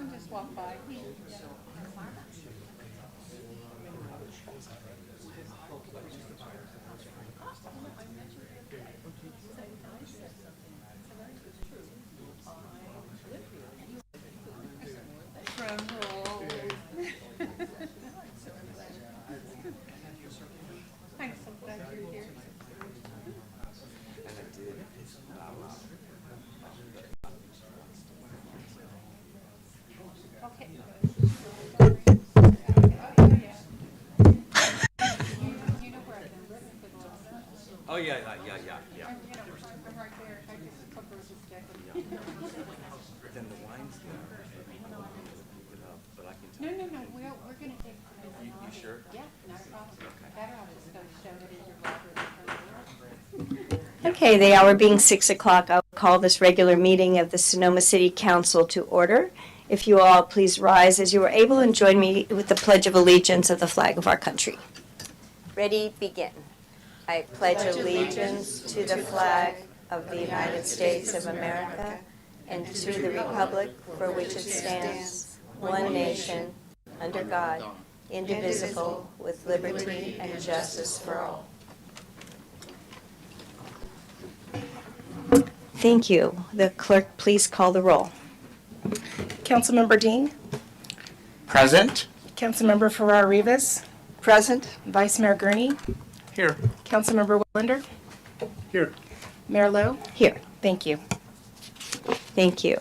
can just walk by. I'm so glad you're here. Okay. You know where I've been living for the last. Oh, yeah. You know, I'm right there. I just took her this jacket. Then the wine's there. But I can No, we're gonna take. You sure? Yeah, not a problem. Better I'll just go show it in your library. Okay, the hour being 6 o'clock, I'll call this regular meeting of the Sonoma City Council to order. If you all please rise as you are able and join me with the Pledge of Allegiance of the flag of our country. Ready, begin. I pledge allegiance to the flag of the United States of America and to the republic for which it stands, one nation, under God, indivisible, with liberty and justice for all. Thank you. The clerk, please call the roll. Councilmember Dean, Present. Councilmember Farrar-Rivas, Present. Vice Mayor Gurney, Here. Councilmember Wellander, Here. Mayor Lowe. Here. Thank you. Thank you.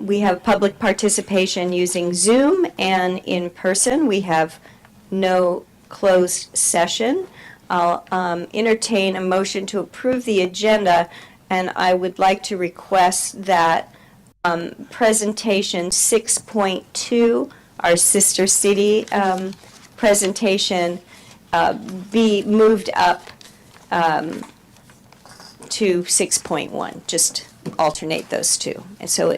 We have public participation using Zoom and in person. We have no closed session. I'll entertain a motion to approve the agenda, and I would like to request that presentation 6.2, our sister city presentation, be moved up to 6.1, just alternate those two. And so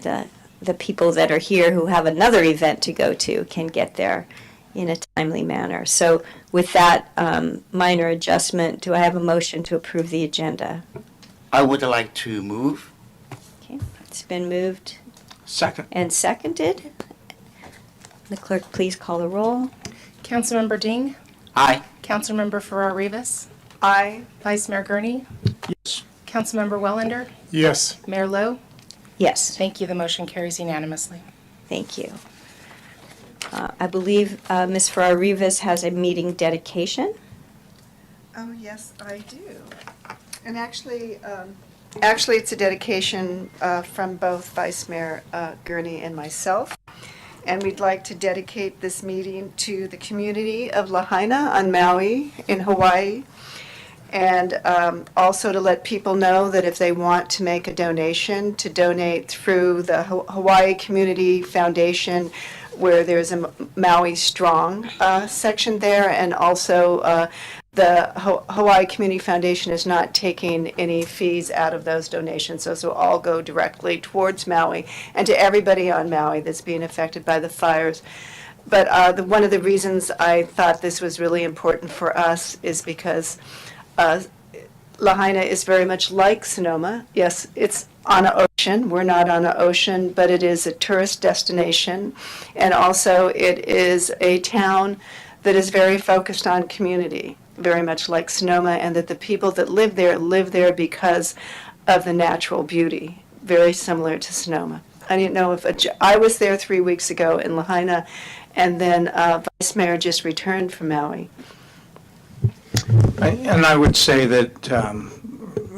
the people that are here who have another event to go to can get there in a timely manner. So with that minor adjustment, do I have a motion to approve the agenda? I would like to move. Okay, it's been moved Second. and seconded. The clerk, please call the roll. Councilmember Dean, Aye. Councilmember Farrar-Rivas, Aye. Vice Mayor Gurney, Yes. Councilmember Wellander, Yes. Mayor Lowe. Yes. Thank you. The motion carries unanimously. Thank you. I believe Ms. Farrar-Rivas has a meeting dedication. Oh, yes, I do. And actually, it's a dedication from both Vice Mayor Gurney and myself. And we'd like to dedicate this meeting to the community of Lahaina on Maui in Hawaii. And also to let people know that if they want to make a donation, to donate through the Hawaii Community Foundation, where there's a Maui Strong section there, and also the Hawaii Community Foundation is not taking any fees out of those donations. Those will all go directly towards Maui and to everybody on Maui that's being affected by the fires. But one of the reasons I thought this was really important for us is because Lahaina is very much like Sonoma. Yes, it's on an ocean. We're not on an ocean, but it is a tourist destination. And also it is a town that is very focused on community, very much like Sonoma, and that the people that live there because of the natural beauty, very similar to Sonoma. I didn't know if I was there 3 weeks ago in Lahaina, and then Vice Mayor just returned from Maui. And I would say that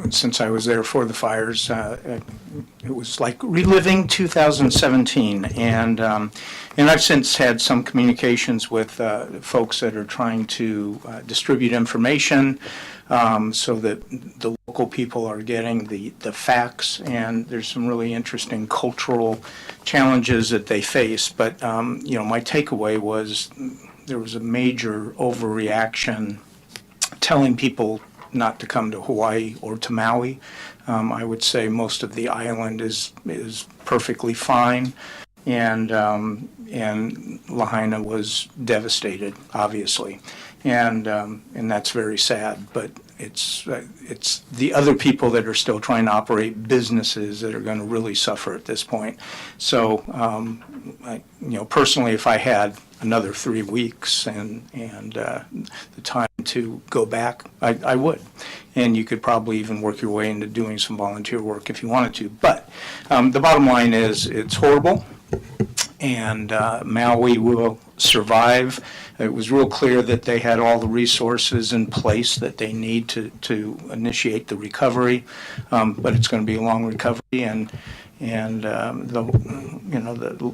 since I was there for the fires, it was like reliving 2017. And I've since had some communications with folks that are trying to distribute information so that the local people are getting the facts. And there's some really interesting cultural challenges that they face. But, my takeaway was there was a major overreaction telling people not to come to Hawaii or to Maui. I would say most of the island is perfectly fine, and Lahaina was devastated, obviously, and that's very sad. But it's the other people that are still trying to operate businesses that are going to really suffer at this point. So, personally, if I had another 3 weeks and the time to go back, I would. And you could probably even work your way into doing some volunteer work if you wanted to. But the bottom line is it's horrible, and Maui will survive. It was real clear that they had all the resources in place that they need to initiate the recovery, but it's going to be a long recovery, and the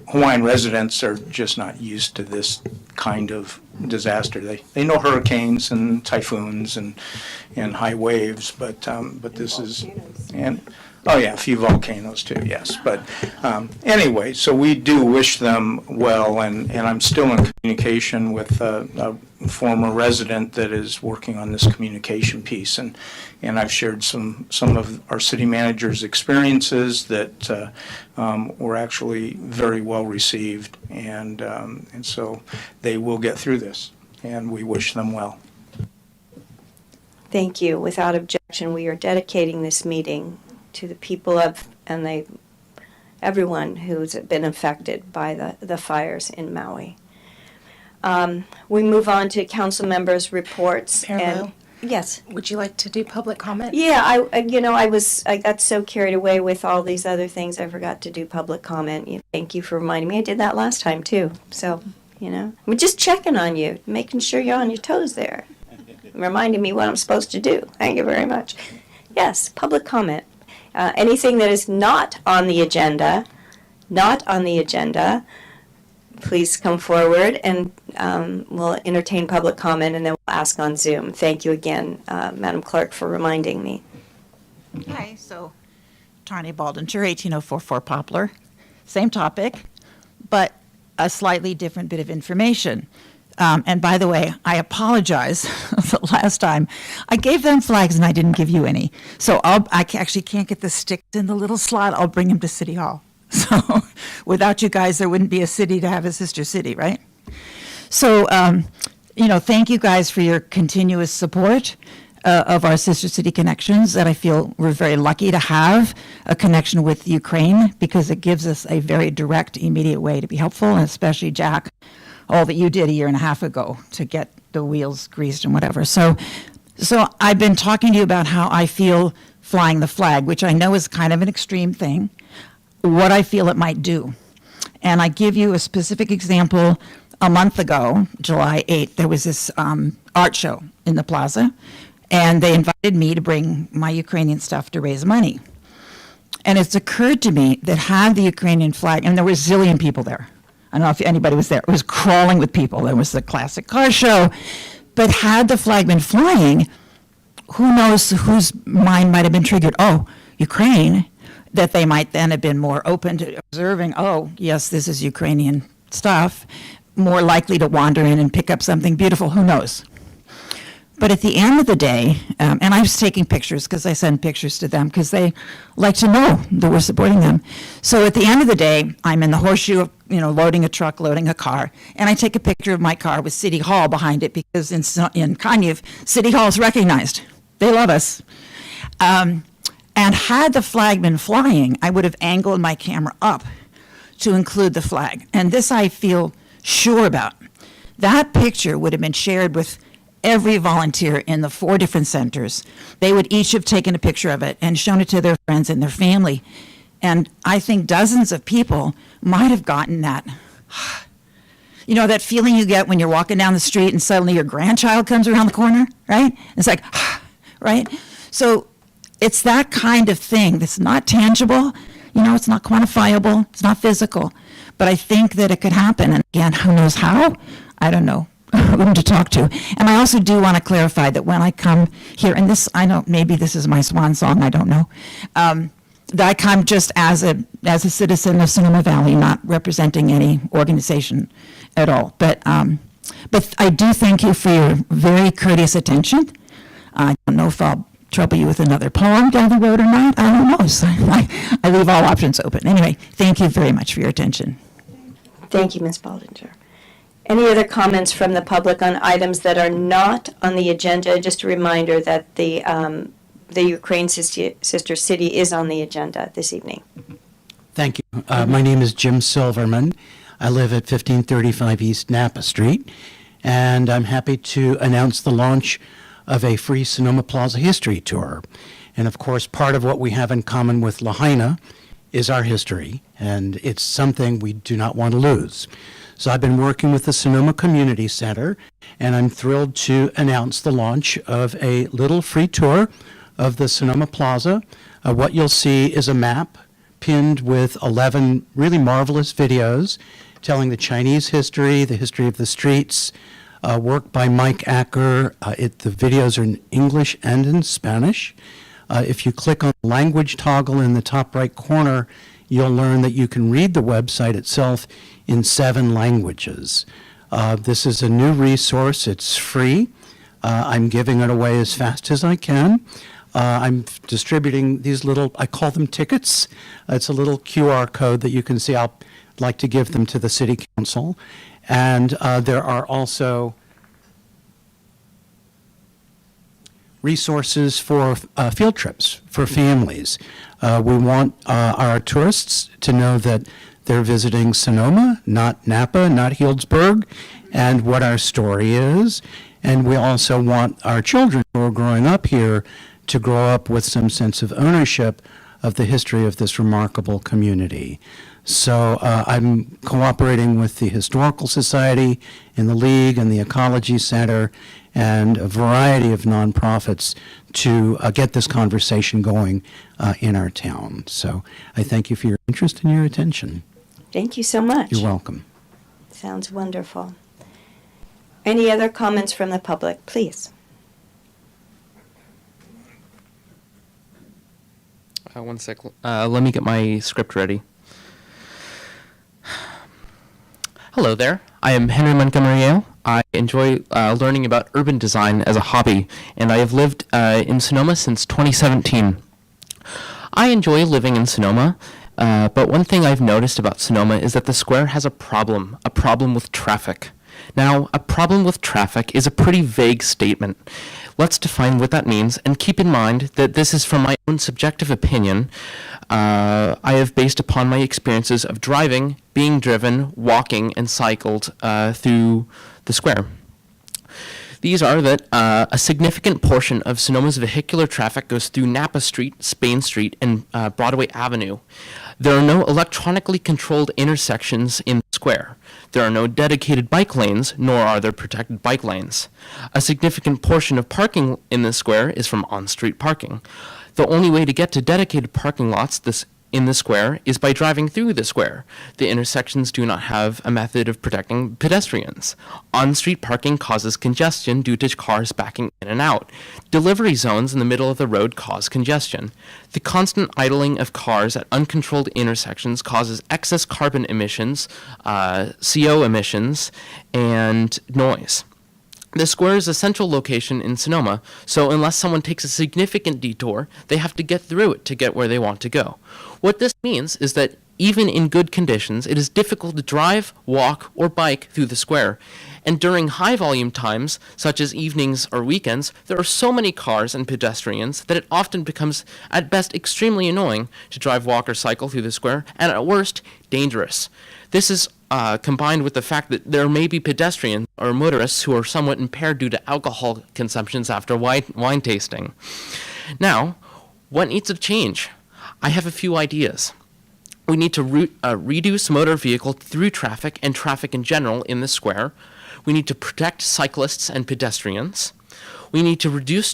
Hawaiian residents are just not used to this kind of disaster. They know hurricanes and typhoons and high waves, but this is, and oh yeah, a few volcanoes too, yes. But anyway, so we do wish them well, and I'm still in communication with a former resident that is working on this communication piece, and I've shared some of our city manager's experiences that were actually very well received, and so they will get through this, and we wish them well. Thank you. Without objection, we are dedicating this meeting to the people of, and everyone who's been affected by the fires in Maui. We move on to council members' reports. Mayor Lowe? Yes. Would you like to do public comment? Yeah, I got so carried away with all these other things, I forgot to do public comment. Thank you for reminding me. I did that last time too. So, we're just checking on you, making sure you're on your toes there. Reminding me what I'm supposed to do. Thank you very much. Yes, public comment. Anything that is not on the agenda, please come forward, and we'll entertain public comment, and then we'll ask on Zoom. Thank you again, Madam Clerk, for reminding me. Hi, so Tanya Baldinger, 18044 Poplar. Same topic, but a slightly different bit of information. And by the way, I apologize. The last time I gave them flags and I didn't give you any. So I actually can't get the sticks in the little slot. I'll bring them to City Hall. So without you guys, there wouldn't be a city to have a sister city, right? So, thank you guys for your continuous support of our sister city connections, that I feel we're very lucky to have a connection with Ukraine, because it gives us a very direct, immediate way to be helpful, and especially Jack, all that you did a year and a half ago to get the wheels greased and whatever. So I've been talking to you about how I feel flying the flag, which I know is kind of an extreme thing, what I feel it might do. And I give you a specific example. A month ago, July 8th, there was this art show in the plaza, and they invited me to bring my Ukrainian stuff to raise money. And it's occurred to me that had the Ukrainian flag, and there were a zillion people there. I don't know if anybody was there. It was crawling with people. There was the classic car show. But had the flag been flying, who knows whose mind might have been triggered? Oh, Ukraine, that they might then have been more open to observing, oh, yes, this is Ukrainian stuff, more likely to wander in and pick up something beautiful. Who knows? But at the end of the day, and I was taking pictures because I send pictures to them because they like to know that we're supporting them. So at the end of the day, I'm in the horseshoe of, loading a truck, loading a car, and I take a picture of my car with City Hall behind it, because in Kaniv, City Hall is recognized. They love us. And had the flag been flying, I would have angled my camera up to include the flag. And this I feel sure about. That picture would have been shared with every volunteer in the 4 different centers. They would each have taken a picture of it and shown it to their friends and their family. And I think dozens of people might have gotten that, that feeling you get when you're walking down the street and suddenly your grandchild comes around the corner, right? It's like, right? So it's that kind of thing that's not tangible, it's not quantifiable, it's not physical, but I think that it could happen. And again, who knows how? I don't know whom to talk to. And I also do want to clarify that when I come here, and this, I know maybe this is my swan song, I don't know, that I come just as a citizen of Sonoma Valley, not representing any organization at all. But I do thank you for your very courteous attention. I don't know if I'll trouble you with another poem down the road or not. I don't know. So I leave all options open. Anyway, thank you very much for your attention. Thank you, Ms. Baldinger. Any other comments from the public on items that are not on the agenda? Just a reminder that the Ukraine sister city is on the agenda this evening. Thank you. My name is Jim Silverman. I live at 1535 East Napa Street, and I'm happy to announce the launch of a free Sonoma Plaza history tour. And of course, part of what we have in common with Lahaina is our history, and it's something we do not want to lose. So I've been working with the Sonoma Community Center, and I'm thrilled to announce the launch of a little free tour of the Sonoma Plaza. What you'll see is a map pinned with 11 really marvelous videos telling the Chinese history, the history of the streets, work by Mike Acker. The videos are in English and in Spanish. If you click on the language toggle in the top right corner, you'll learn that you can read the website itself in 7 languages. This is a new resource. It's free. I'm giving it away as fast as I can. I'm distributing these little, I call them tickets. It's a little QR code that you can see. I'd like to give them to the City Council. And there are also resources for field trips for families. We want our tourists to know that they're visiting Sonoma, not Napa, not Healdsburg, and what our story is. And we also want our children who are growing up here to grow up with some sense of ownership of the history of this remarkable community. So I'm cooperating with the Historical Society and the League and the Ecology Center and a variety of nonprofits to get this conversation going in our town. So I thank you for your interest and your attention. Thank you so much. You're welcome. Sounds wonderful. Any other comments from the public, please? One sec. Let me get my script ready. Hello there. I am Henry Montgomery Yale. I enjoy learning about urban design as a hobby, and I have lived in Sonoma since 2017. I enjoy living in Sonoma, but one thing I've noticed about Sonoma is that the square has a problem with traffic. Now, a problem with traffic is a pretty vague statement. Let's define what that means, and keep in mind that this is from my own subjective opinion. I have based upon my experiences of driving, being driven, walking, and cycled through the square. These are that a significant portion of Sonoma's vehicular traffic goes through Napa Street, Spain Street, and Broadway Avenue. There are no electronically controlled intersections in the square. There are no dedicated bike lanes, nor are there protected bike lanes. A significant portion of parking in the square is from on-street parking. The only way to get to dedicated parking lots in the square is by driving through the square. The intersections do not have a method of protecting pedestrians. On-street parking causes congestion due to cars backing in and out. Delivery zones in the middle of the road cause congestion. The constant idling of cars at uncontrolled intersections causes excess carbon emissions, CO emissions, and noise. The square is a central location in Sonoma, so unless someone takes a significant detour, they have to get through it to get where they want to go. What this means is that even in good conditions, it is difficult to drive, walk, or bike through the square. And during high-volume times, such as evenings or weekends, there are so many cars and pedestrians that it often becomes, at best, extremely annoying to drive, walk, or cycle through the square, and at worst, dangerous. This is combined with the fact that there may be pedestrians or motorists who are somewhat impaired due to alcohol consumptions after wine tasting. Now, what needs to change? I have a few ideas. We need to reduce motor vehicle through traffic and traffic in general in the square. We need to protect cyclists and pedestrians. We need to reduce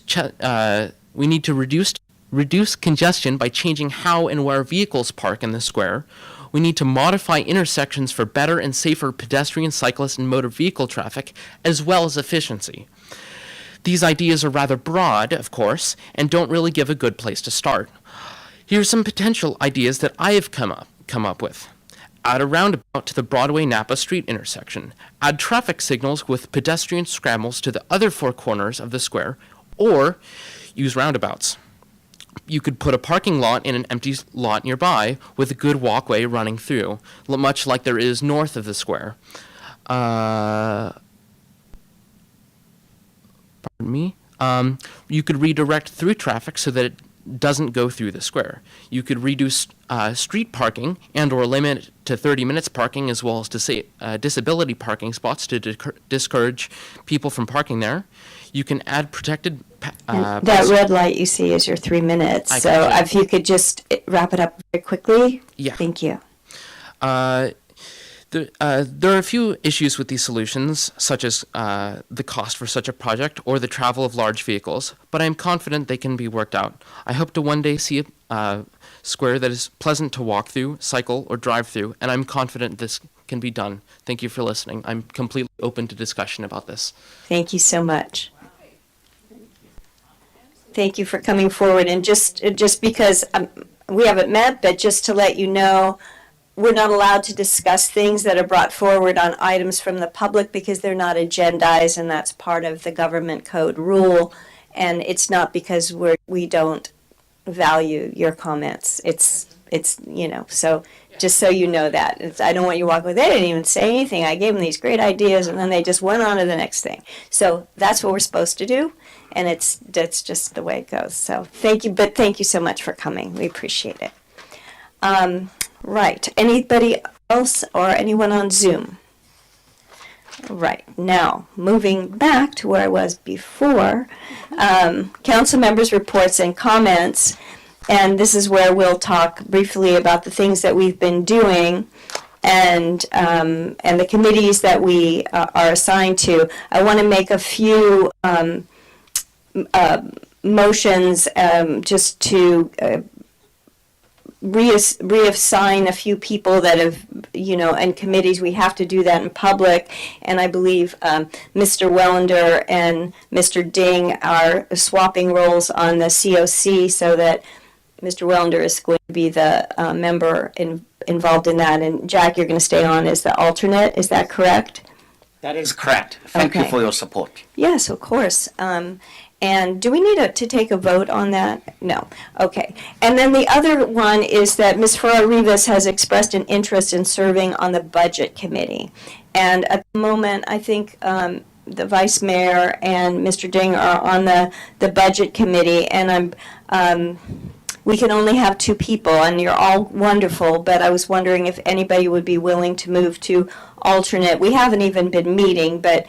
congestion by changing how and where vehicles park in the square. We need to modify intersections for better and safer pedestrian, cyclist, and motor vehicle traffic, as well as efficiency. These ideas are rather broad, of course, and don't really give a good place to start. Here's some potential ideas that I have come up with. Add a roundabout to the Broadway-Napa Street intersection. Add traffic signals with pedestrian scrambles to the other 4 corners of the square, or use roundabouts. You could put a parking lot in an empty lot nearby with a good walkway running through, much like there is north of the square. pardon me. You could redirect through traffic so that it doesn't go through the square. You could reduce street parking and/or limit it to 30 minutes parking, as well as disability parking spots to discourage people from parking there. You can add protected. That red light you see is your 3 minutes. I So got you. if you could just wrap it up very quickly. Yeah. Thank you. There are a few issues with these solutions, such as the cost for such a project or the travel of large vehicles, but I am confident they can be worked out. I hope to one day see a square that is pleasant to walk through, cycle, or drive through, and I'm confident this can be done. Thank you for listening. I'm completely open to discussion about this. Thank you so much. Thank you for coming forward. And just because we haven't met, but just to let you know, we're not allowed to discuss things that are brought forward on items from the public because they're not agendized, and that's part of the government code rule. And it's not because we don't value your comments. It's so just so you know that. I don't want you to walk away, they didn't even say anything. I gave them these great ideas, and then they just went on to the next thing. So that's what we're supposed to do, and that's just the way it goes. So thank you, but thank you so much for coming. We appreciate it. Right. Anybody else or anyone on Zoom? Right. Now, moving back to where I was before, council members' reports and comments, and this is where we'll talk briefly about the things that we've been doing and the committees that we are assigned to. I want to make a few motions just to reassign a few people that have, and committees. We have to do that in public, and I believe Mr. Wellander and Mr. Ding are swapping roles on the COC so that Mr. Wellander is going to be the member involved in that, and Jack, you're going to stay on as the alternate. Is that correct? That is correct. Thank you Okay. for your support. Yes, of course. And do we need to take a vote on that? No. Okay. And then the other one is that Ms. Farrar-Rivas has expressed an interest in serving on the Budget Committee. And at the moment, I think the Vice Mayor and Mr. Ding are on the Budget Committee, and we can only have 2 people, and you're all wonderful, but I was wondering if anybody would be willing to move to alternate. We haven't even been meeting, but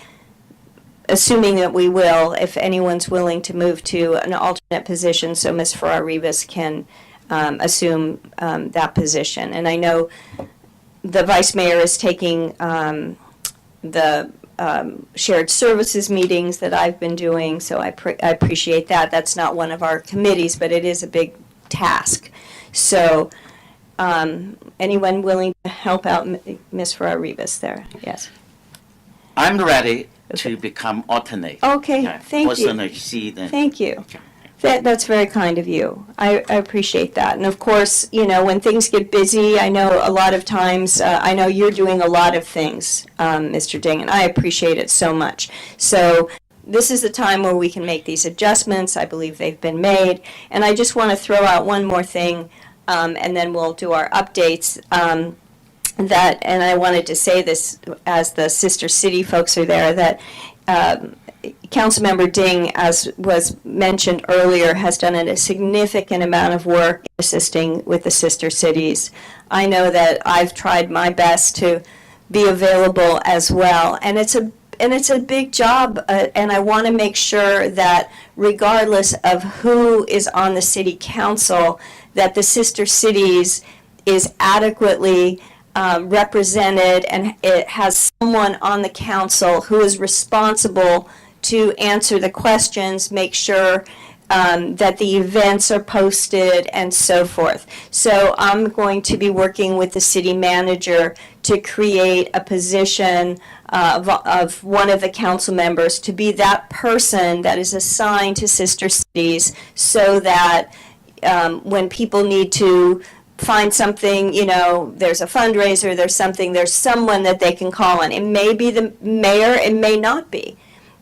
assuming that we will, if anyone's willing to move to an alternate position so Ms. Farrar-Rivas can assume that position. And I know the Vice Mayor is taking the shared services meetings that I've been doing, so I appreciate that. That's not one of our committees, but it is a big task. So anyone willing to help out Ms. Farrar-Rivas there? Yes. I'm ready to become alternate. Okay, thank you. Person I see then. Thank you. That's very kind of you. I appreciate that. And of course, when things get busy, I know a lot of times, I know you're doing a lot of things, Mr. Ding, and I appreciate it so much. So this is the time where we can make these adjustments. I believe they've been made. And I just want to throw out one more thing, and then we'll do our updates. And I wanted to say this as the sister city folks are there, that Councilmember Ding, as was mentioned earlier, has done a significant amount of work assisting with the sister cities. I know that I've tried my best to be available as well, and it's a big job, and I want to make sure that regardless of who is on the city council, that the sister cities is adequately represented, and it has someone on the council who is responsible to answer the questions, make sure that the events are posted, and so forth. So I'm going to be working with the city manager to create a position of one of the council members to be that person that is assigned to sister cities, so that when people need to find something, there's a fundraiser, there's someone that they can call on. It may be the mayor, it may not be.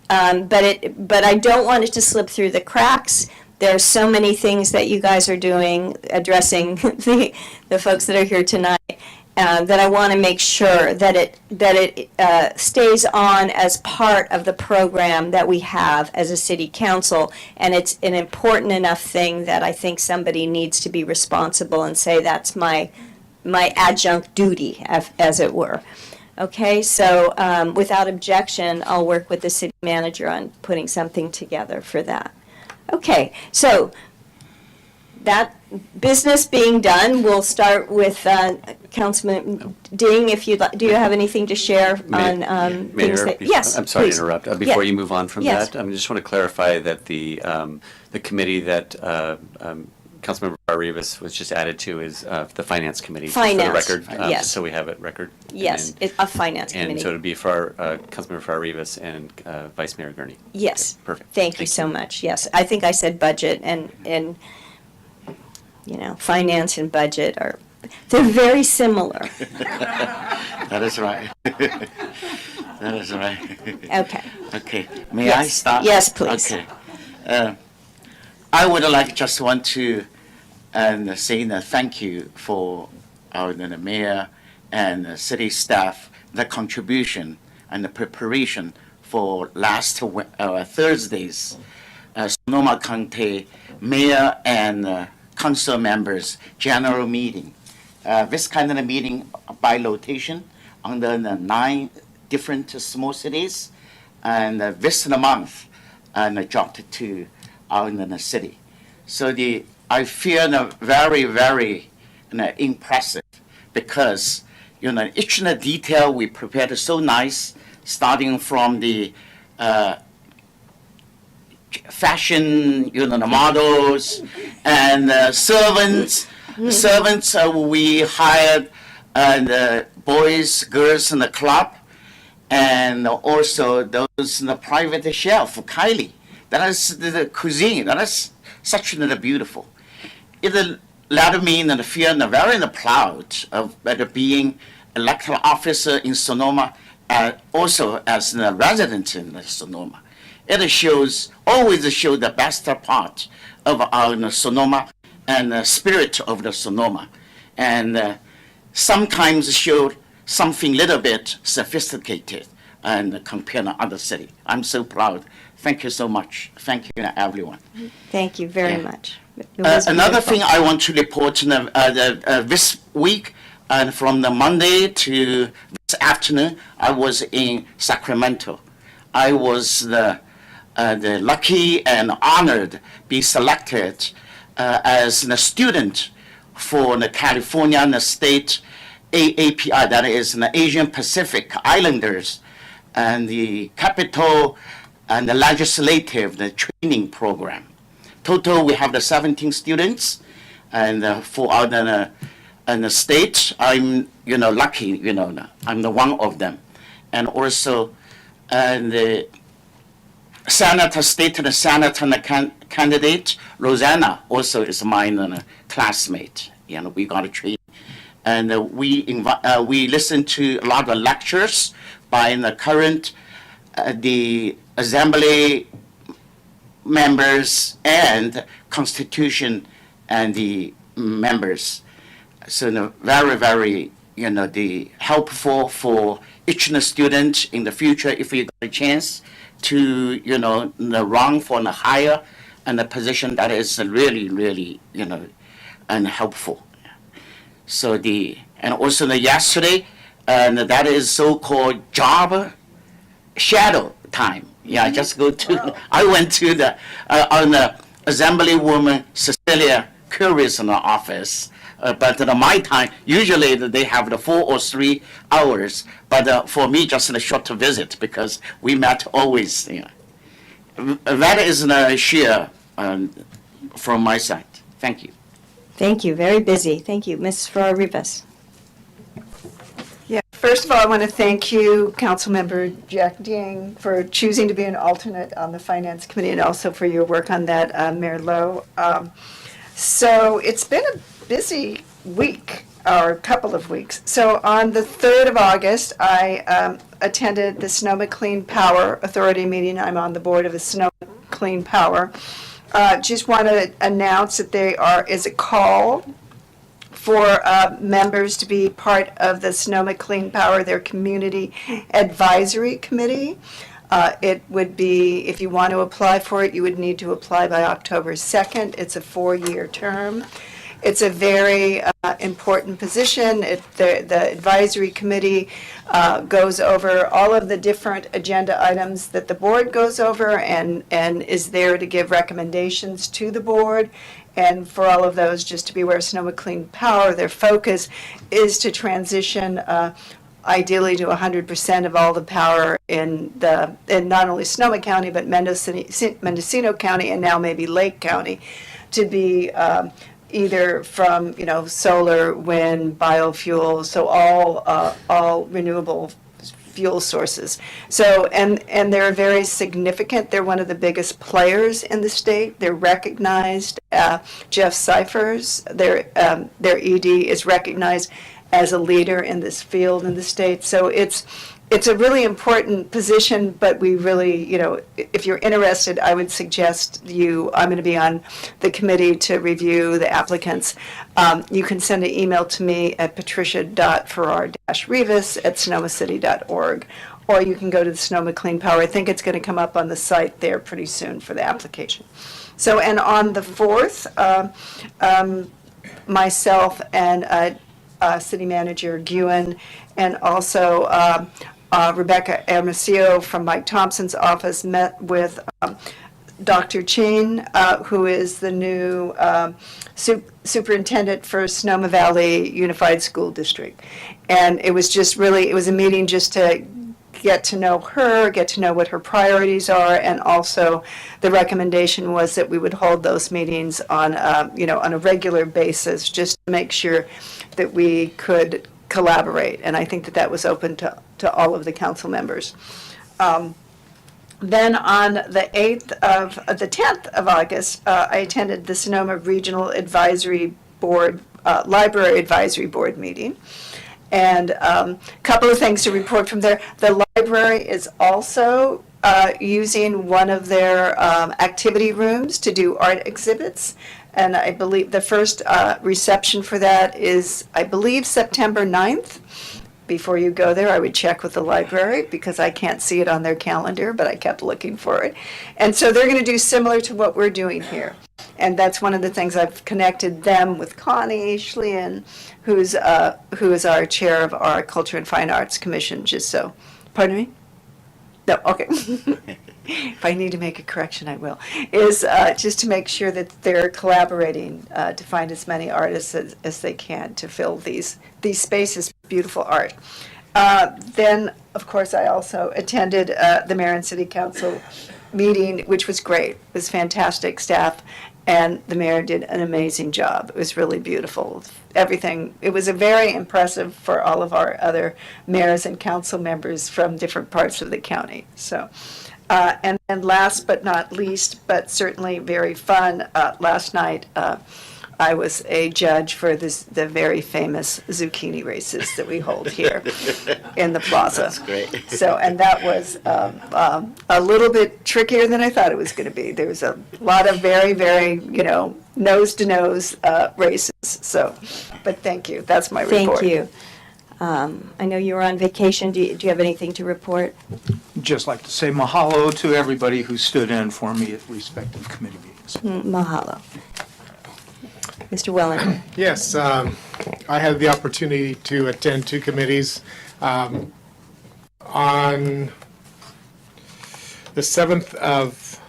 But I don't want it to slip through the cracks. There's so many things that you guys are doing, addressing the folks that are here tonight. that I want to make sure that it stays on as part of the program that we have as a city council, and it's an important enough thing that I think somebody needs to be responsible and say that's my adjunct duty, as it were. Okay, so without objection, I'll work with the city manager on putting something together for that. Okay, so that business being done, we'll start with Councilman Ding. If you'd like, do you have anything to share on things Mayor, that? Yes, I'm sorry please. to interrupt. Before Yeah. you move on from Yes. that, I just want to clarify that the committee that Councilmember Farrar-Rivas was just added to is the Finance Committee. just Finance, For the record, yes. so we have it record. Yes, a finance committee. And so it'd be for Councilmember Farrar-Rivas and Vice Mayor Gurney. Yes. Perfect. Thank you so much. Yes, I think I said budget, and finance and budget they're very similar. That is right. That is right. Okay. Okay, may I Yes. start? Yes, please. Okay. I would like just want to say thank you for the mayor and the city staff, the contribution and the preparation for last Thursday's Sonoma County Mayor and Council Members General Meeting. This kind of a meeting by rotation under the 9 different small cities, and this month dropped to in the city. So I feel very, very impressive because each detail we prepared so nice, starting from the fashion, the models and servants. Servants we hired, and boys, girls in the club, and also those in the private chef, Kylie. That is the cuisine. That is such beautiful. It led me and feel very proud of being elected officer in Sonoma, also as a resident in Sonoma. It always shows the best part of our Sonoma and the spirit of the Sonoma, and sometimes showed something little bit sophisticated and compared to other city. I'm so proud. Thank you so much. Thank you, everyone. Thank you very Yeah. much. It was Another beautiful. thing I want to report this week, and from the Monday to this afternoon, I was in Sacramento. I was the lucky and honored be selected as a student for the California State AAPI, that is the Asian Pacific Islanders, and the capital and the legislative, the training program. Total, we have the 17 students, and for the state, I'm lucky, I'm the one of them, and also the senator, state senator candidate Rosanna also is my classmate. We got a training, and we listen to a lot of lectures by the current the assembly members and constitution and the members. So very, very, the helpful for each student in the future if you got a chance to, run for the higher and the position that is really, really, and helpful. So and also yesterday, and that is so-called job shadow time. Yeah, just go to, I went to the Assemblywoman Cecilia Curry's office. But in my time, usually they have the 4 or 3 hours. But for me, just a short visit because we met always. That is a share from my side. Thank you. Thank you. Very busy. Thank you. Ms. Farrar-Rivas. Yeah, first of all, I want to thank you, Councilmember Jack Ding, for choosing to be an alternate on the Finance Committee and also for your work on that, Mayor Lowe. So it's been a busy week, or a couple of weeks. So on the 3rd of August, I attended the Sonoma Clean Power Authority meeting. I'm on the board of the Sonoma Clean Power. Just want to announce that there is a call for members to be part of the Sonoma Clean Power, their Community Advisory Committee. It would be, if you want to apply for it, you would need to apply by October 2nd. It's a 4-year term. It's a very important position. The advisory committee goes over all of the different agenda items that the board goes over and is there to give recommendations to the board. And for all of those, just to be aware, Sonoma Clean Power, their focus is to transition ideally to 100% of all the power in not only Sonoma County, but Mendocino County and now maybe Lake County to be either from, solar, wind, biofuels, so all renewable fuel sources. So, and they're very significant. They're one of the biggest players in the state. They're recognized. Jeff Cyphers, their ED, is recognized as a leader in this field in the state. So it's a really important position, but we really, if you're interested, I would suggest I'm going to be on the committee to review the applicants. You can send an email to me at patricia.farrar-rivas@sonomacity.org, or you can go to the Sonoma Clean Power. I think it's going to come up on the site there pretty soon for the application. So, and on the 4th, myself and City Manager Guin and also Rebecca Hermosillo from Mike Thompson's office met with Dr. Chin, who is the new superintendent for Sonoma Valley Unified School District. And it was just really, it was a meeting just to get to know her, get to know what her priorities are, and also the recommendation was that we would hold those meetings on, on a regular basis, just to make sure that we could collaborate. And I think that was open to all of the council members. Then on the 10th of August, I attended the Sonoma Regional Advisory Board, Library Advisory Board meeting. And a couple of things to report from there. The library is also using one of their activity rooms to do art exhibits. And I believe the first reception for that is, I believe, September 9th. Before you go there, I would check with the library because I can't see it on their calendar, but I kept looking for it. And so they're going to do similar to what we're doing here. And that's one of the things I've connected them with Connie Schlien, who is our chair of our Culture and Fine Arts Commission, just so. Pardon me? No, okay. If I need to make a correction, I will. Is just to make sure that they're collaborating to find as many artists as they can to fill these spaces with beautiful art. Then, of course, I also attended the Mayor and City Council meeting, which was great. It was fantastic staff, and the mayor did an amazing job. It was really beautiful. Everything. It was a very impressive for all of our other mayors and council members from different parts of the county. So. And then last but not least, but certainly very fun, last night I was a judge for the very famous zucchini races that we hold here in the plaza. That's great. So, and that was a little bit trickier than I thought it was going to be. There was a lot of very, very, nose-to-nose races. So, but thank you. That's my report. Thank you. I know you were on vacation. Do you have anything to report? Just like to say mahalo to everybody who stood in for me at respective committee meetings. Mahalo. Mr. Wellander. Yes, I had the opportunity to attend 2 committees. On the 7th of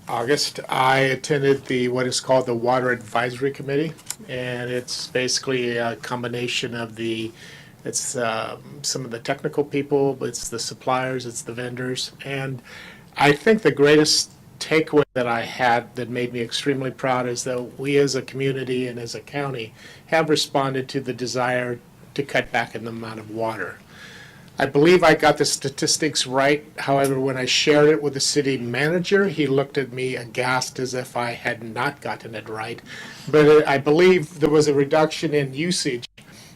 August, I attended what is called the Water Advisory Committee, and it's basically a combination of some of the technical people, it's the suppliers, it's the vendors, and I think the greatest takeaway that I had that made me extremely proud is that we as a community and as a county have responded to the desire to cut back in the amount of water. I believe I got the statistics right. However, when I shared it with the city manager, he looked at me aghast as if I had not gotten it right. But I believe there was a reduction in usage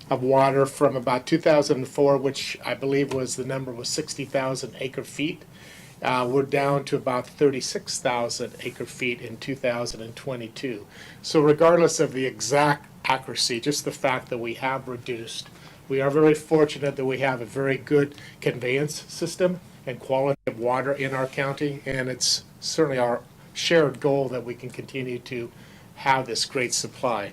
of water from about 2004, which I believe the number was 60,000 acre feet. We're down to about 36,000 acre feet in 2022. So regardless of the exact accuracy, just the fact that we have reduced, we are very fortunate that we have a very good conveyance system and quality of water in our county, and it's certainly our shared goal that we can continue to have this great supply.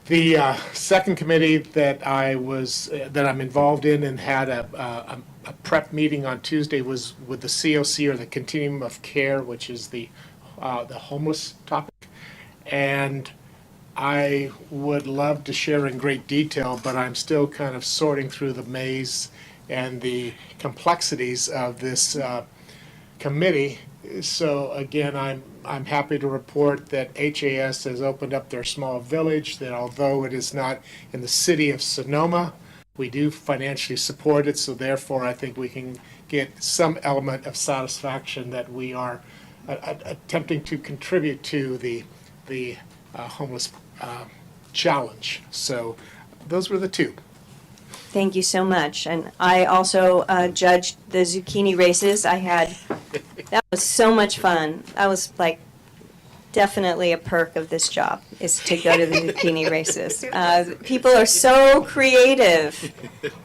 The second committee that I'm involved in and had a prep meeting on Tuesday was with the COC, or the Continuum of Care, which is the homeless topic. And I would love to share in great detail, but I'm still kind of sorting through the maze and the complexities of this committee. So again, I'm happy to report that HAS has opened up their small village, that although it is not in the city of Sonoma, we do financially support it, so therefore I think we can get some element of satisfaction that we are attempting to contribute to the homeless challenge. So those were the two. Thank you so much. And I also judged the zucchini races. That was so much fun. That was like definitely a perk of this job, is to go to the zucchini races. People are so creative.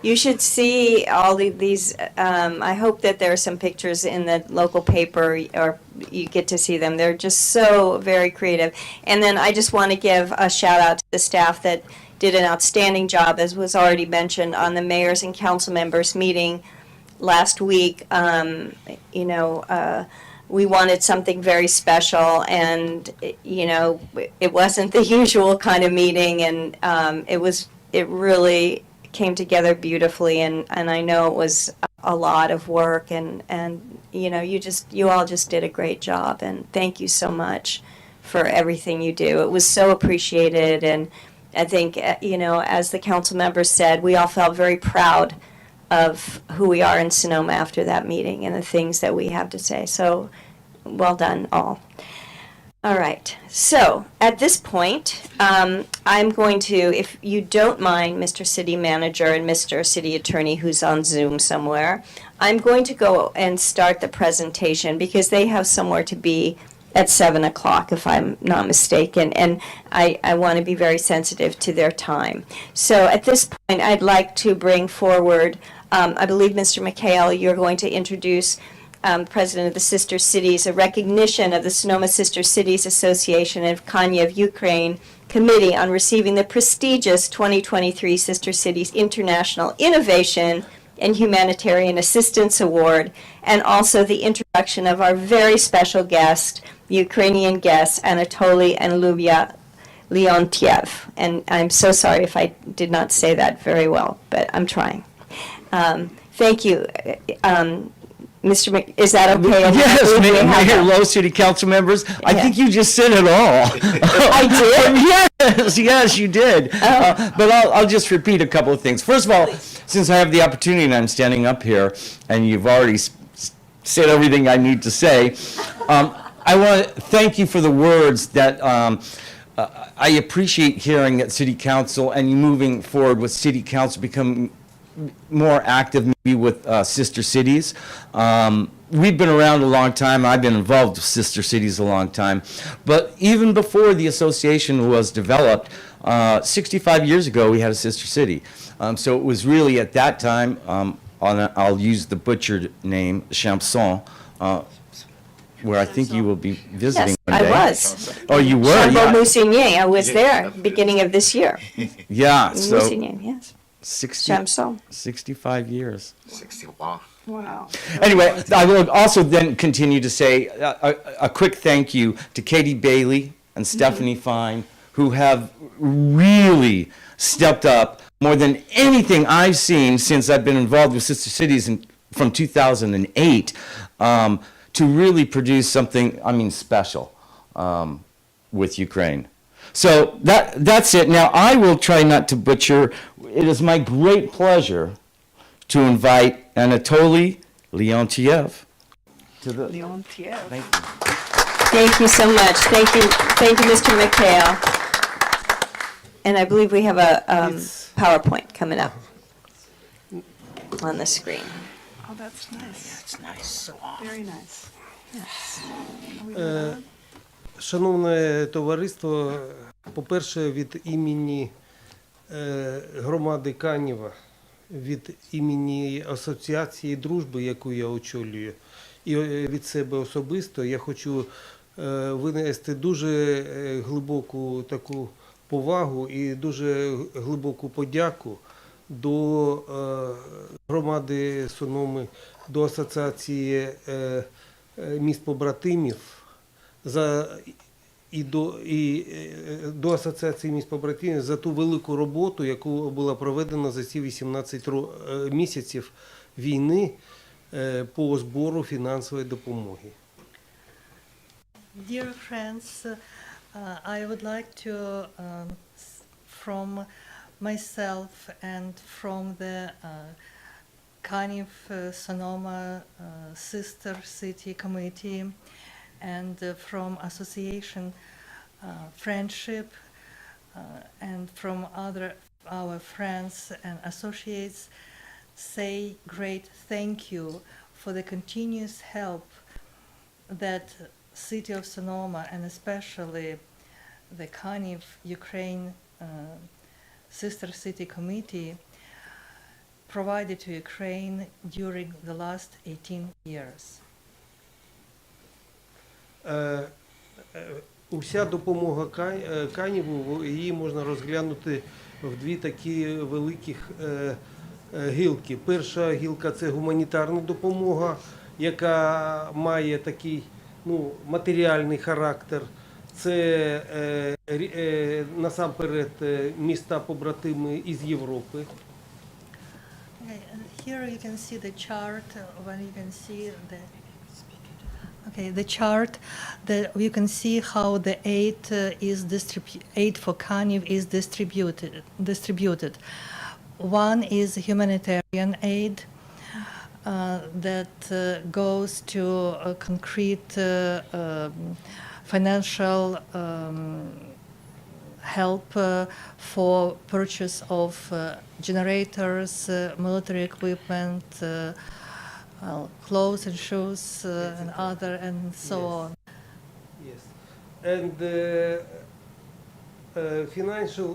You should see all these. I hope that there are some pictures in the local paper, or you get to see them. They're just so very creative. And then I just want to give a shout out to the staff that did an outstanding job, as was already mentioned, on the mayors and council members meeting last week. We wanted something very special, and it wasn't the usual kind of meeting, and it really came together beautifully, and I know it was a lot of work, and you all just did a great job, and thank you so much for everything you do. It was so appreciated, and I think as the council members said, we all felt very proud of who we are in Sonoma after that meeting and the things that we have to say. So, well done, all. All right. So, at this point, I'm going to, if you don't mind, Mr. City Manager and Mr. City Attorney, who's on Zoom somewhere, I'm going to go and start the presentation because they have somewhere to be at 7 o'clock, if I'm not mistaken, and I want to be very sensitive to their time. So at this point, I'd like to bring forward, I believe, Mr. McHale, you're going to introduce President of the Sister Cities, a recognition of the Sonoma Sister Cities Association of Kaniv, Ukraine Committee on receiving the prestigious 2023 Sister Cities International Innovation and Humanitarian Assistance Award, and also the introduction of our very special guest, Ukrainian guests, Anatoly and Lyubia Leontiev. And I'm so sorry if I did not say that very well, but I'm trying. Thank you. Mr. Is that okay? Yes, Mayor, Lowe, City Council members. I think you just said it all. I did? Yes, you did. But I'll just repeat a couple of things. First of all, since I have the opportunity and I'm standing up here, and you've already said everything I need to say, I want to thank you for the words that I appreciate hearing at City Council, and you moving forward with City Council become more active maybe with sister cities. We've been around a long time. I've been involved with sister cities a long time. But even before the association was developed, 65 years ago, we had a sister city. So it was really at that time, I'll use the butchered name, Champson, where I think you will be visiting one day. I was. Oh, you were? Chambo Yeah. Moussigny, I was there, beginning of this year. Yeah, so Moussigny, yes. 65 years. 60, wow. Wow. Anyway, I will also then continue to say a quick thank you to Katie Bailey and Stephanie Fine, who have really stepped up more than anything I've seen since I've been involved with Sister Cities from 2008, to really produce something, special with Ukraine. So that's it. Now, I will try not to butcher. It is my great pleasure to invite Anatoly Leontiev to the... Leontiev. Thank you. Thank you so much. Thank you, Mr. McHale. And I believe we have a PowerPoint coming up on the screen. Oh, that's nice. It's nice. Very nice. Yes. Are we good on? Шановне товариство, по-перше, від імені громади Канєва, від імені Асоціації дружби, яку я очолюю, і від себе особисто, я хочу винести дуже глибоку таку повагу і дуже глибоку подяку до громади Сономи, до Асоціації міст-побратимів до Асоціації міст-побратимів за ту велику роботу, яку була проведена за ці 18 місяців війни по збору фінансової допомоги. Dear friends, I would like to, from myself and from the Kaniv Sonoma Sister City Committee and from Association Friendship and from our friends and associates, say great thank you for the continuous help that City of Sonoma and especially the Kaniv Ukraine Sister City Committee provided to Ukraine during the last 18 years. Уся допомога Каніву, її можна розглянути в дві такі великих гілки. Перша гілка – це гуманітарна допомога, яка має такий матеріальний характер. Це насамперед міста-побратими із Європи. Here you can see the chart when you can see the chart that you can see how the aid for Kaniv is distributed. One is humanitarian aid that goes to concrete financial help for purchase of generators, military equipment, clothes and shoes and other and so on. Yes. And financial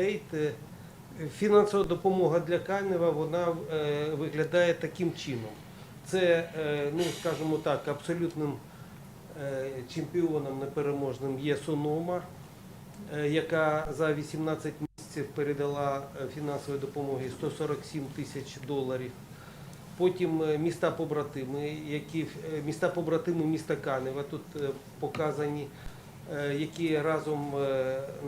aid, фінансова допомога для Канева, вона виглядає таким чином. Це, скажімо так, абсолютним чемпіоном непереможним є Сонома, яка за 18 місяців передала фінансової допомоги $147 тисяч. Потім міста-побратими, міста-побратими міста Канева тут показані, які разом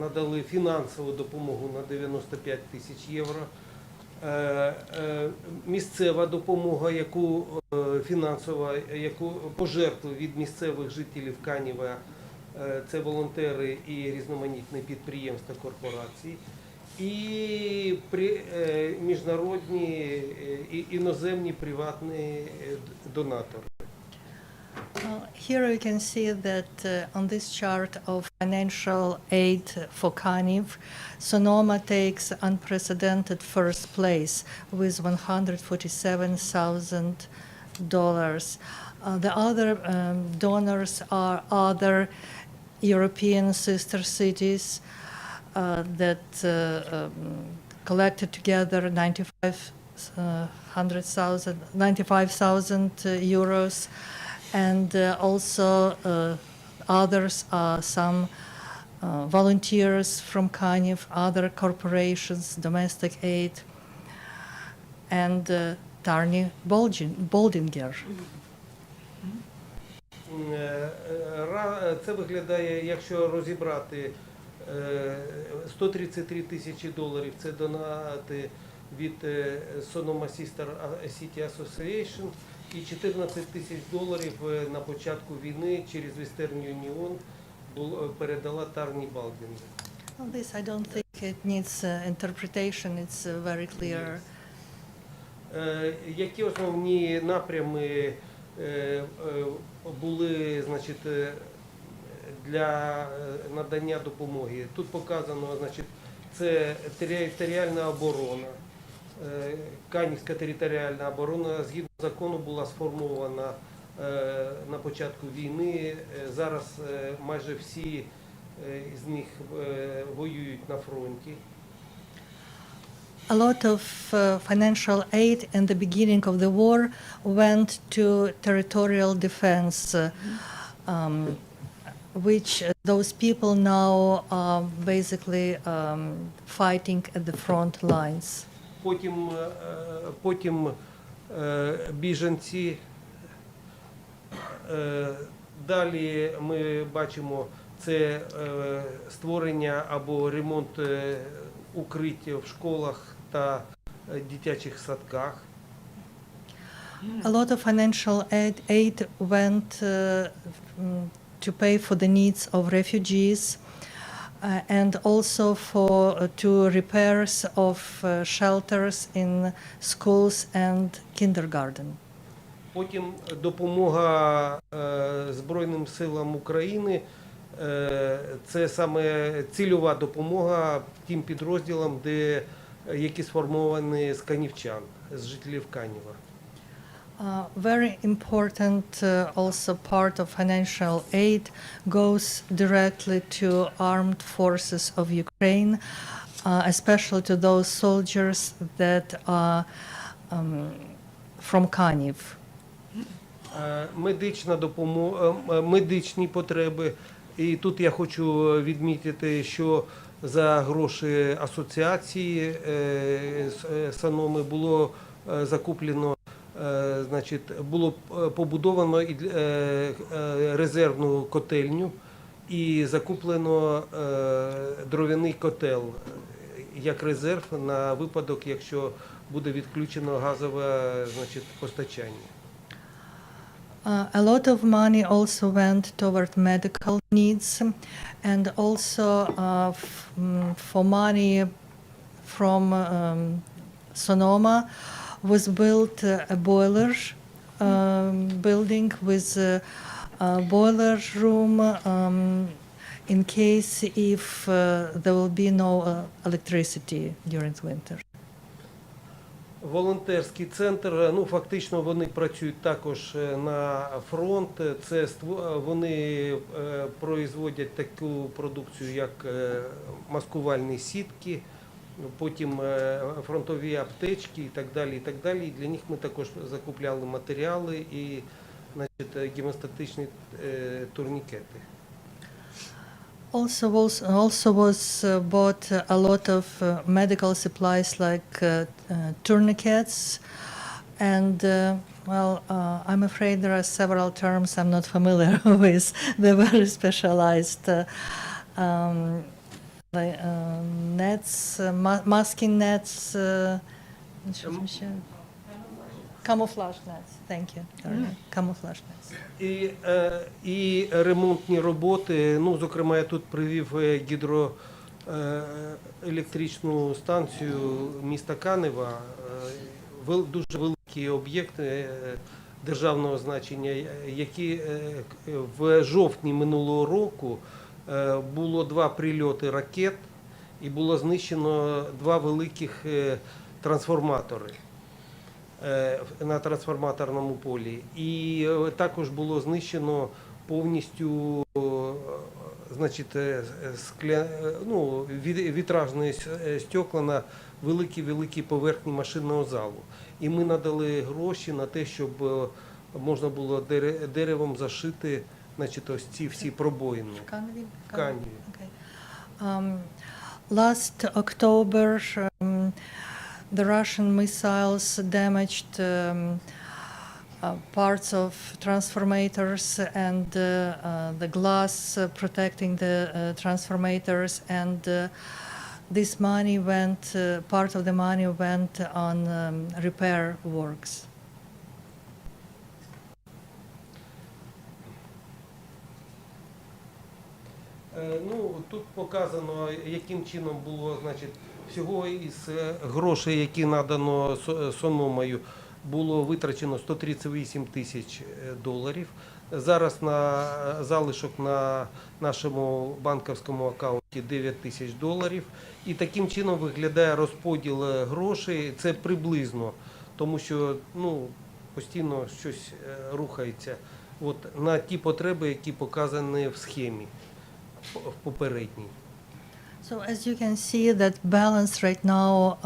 надали фінансову допомогу на $95 тисяч. Місцева допомога, яку фінансова, яку пожертву від місцевих жителів Канева, це волонтери і різноманітні підприємства, корпорації. І міжнародні і іноземні приватні донатори. Here you can see that on this chart of financial aid for Kaniv, Sonoma takes unprecedented first place with $147,000. The other donors are other European sister cities that collected together 95,000 euros, and also others are some volunteers from Kaniv, other corporations, domestic aid, and Tarni Boldinger. Це виглядає, якщо розібрати, $133 тисячі – це донати від Sonoma Sister City Association, і $14 тисяч на початку війни через Western Union передала Тарні Балдінг. This I don't think it needs interpretation, it's very clear. Які основні напрями були, для надання допомоги? Тут показано, це територіальна оборона, Канівська територіальна оборона згідно закону була сформована на початку війни. Зараз майже всі з них воюють на фронті. A lot of financial aid in the beginning of the war went to territorial defense, which those people now are basically fighting at the front lines. Потім біженці. Далі ми бачимо це створення або ремонт укриття в школах та дитячих садках. A lot of financial aid went to pay for the needs of refugees and also to repairs of shelters in schools and kindergarten. Потім допомога Збройним силам України. Це саме цільова допомога тим підрозділам, які сформовані з канівчан, з жителів Каніва. Very important also part of financial aid goes directly to armed forces of Ukraine, especially to those soldiers that are from Kaniv. Медична допомога, медичні потреби. І тут я хочу відмітити, що за гроші асоціації Сономи було закуплено, значить, було побудовано резервну котельню і закуплено дров'яний котел як резерв на випадок, якщо буде відключено газове, значить, постачання. A lot of money also went toward medical needs and also for money from Sonoma was built a boiler building with a boiler room in case if there will be no electricity during winter. Волонтерський центр, ну фактично вони працюють також на фронт. Це вони производять таку продукцію, як маскувальні сітки, потім фронтові аптечки і так далі. І так далі. І для них ми також закупляли матеріали і, значить, гемостатичні турнікети. Also was bought a lot of medical supplies like tourniquets and well, I'm afraid there are several terms I'm not familiar with. They're very specialized nets, masking nets, camouflage nets. Thank you. Camouflage nets. І ремонтні роботи, ну, зокрема, я тут привів гідроелектричну станцію міста Канева, дуже великі об'єкти державного значення, які в жовтні минулого року було 2 прильоти ракет і було знищено 2 великих трансформатори на трансформаторному полі. І також було знищено повністю, значить, вітражні стекла на великі поверхні машинного залу. І ми надали гроші на те, щоб можна було деревом зашити, значить, ось ці всі пробоїни. В Каніві. Last October, the Russian missiles damaged parts of transformators and the glass protecting the transformators, and this money went, part of the money went on repair works. Ну, тут показано, яким чином було, значить, всього із грошей, які надано Сономою, було витрачено $138 тисяч. Зараз на залишок на нашому банківському аккаунті $9 тисяч. І таким чином виглядає розподіл грошей, це приблизно, тому що постійно щось рухається на ті потреби, які показані в схемі в попередній. So as you can see, that balance right now,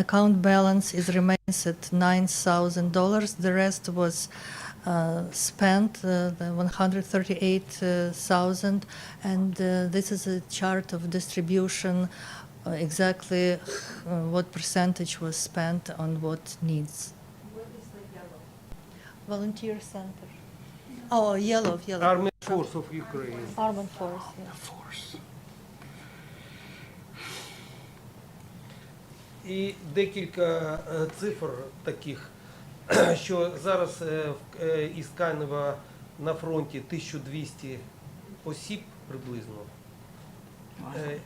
account balance remains at $9,000. The rest was spent, the 138,000, and this is a chart of distribution, exactly what percentage was spent on what needs. What is the yellow? Volunteer center. Oh, yellow. Army Force of Ukraine. Armed force, yeah. І декілька цифр таких, що зараз із Канева на фронті 1200 осіб приблизно,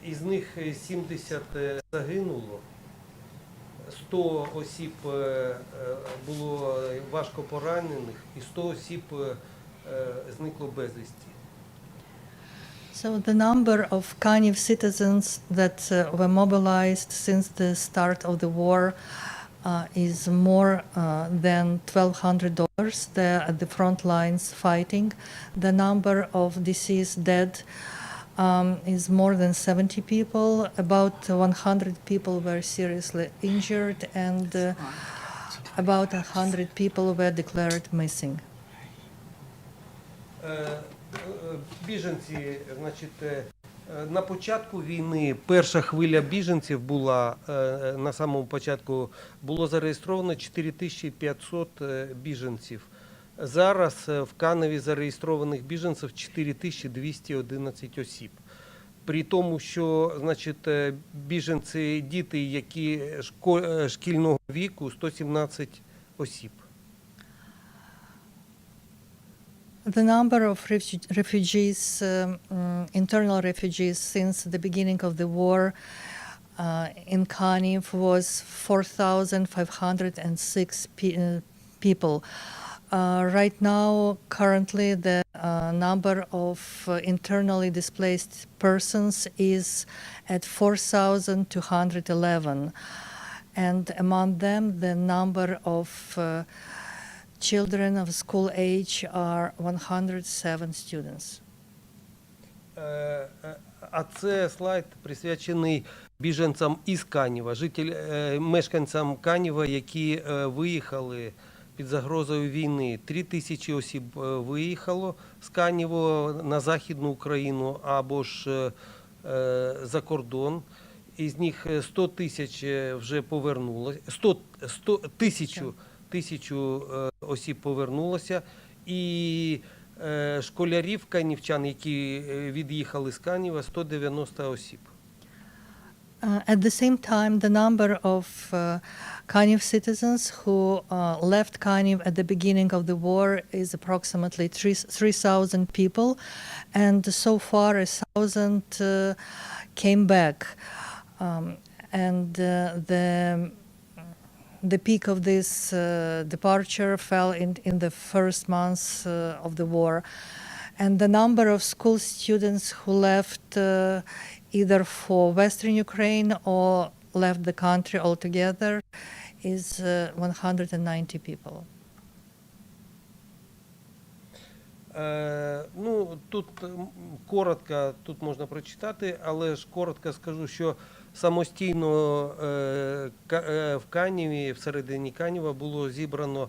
із них 70 загинуло, 100 осіб було важко поранених і 100 осіб зникло безвісті. So the number of Kaniv citizens that were mobilized since the start of the war is more than $1,200. They're at the front lines fighting. The number of deceased dead is more than 70 people. About 100 people were seriously injured, and about 100 people were declared missing. Біженці, на початку війни перша хвиля біженців була, на самому початку було зареєстровано 4500 біженців. Зараз в Каневі зареєстрованих біженців 4211 осіб. При тому, що, біженці, діти, які шкільного віку, 117 осіб. The number of refugees, internal refugees, since the beginning of the war in Kaniv was 4,506 people. Right now, currently, the number of internally displaced persons is at 4,211. And among them, the number of children of school age are 107 students. А це слайд присвячений біженцям із Канева, мешканцям Канева, які виїхали під загрозою війни. 3000 осіб виїхало з Канева на Західну Україну або ж за кордон. Із них 100 тисяч вже повернулося, 1000 осіб повернулося, і школярів канівчан, які від'їхали з Канева, 190 осіб. At the same time, the number of Kaniv citizens who left Kaniv at the beginning of the war is approximately 3,000 people, and so far 1,000 came back. And the peak of this departure fell in the first months of the war. And the number of school students who left either for Western Ukraine or left the country altogether is 190 people. Тут коротко, тут можна прочитати, але ж коротко скажу, що самостійно в Каневі, всередині Канева було зібрано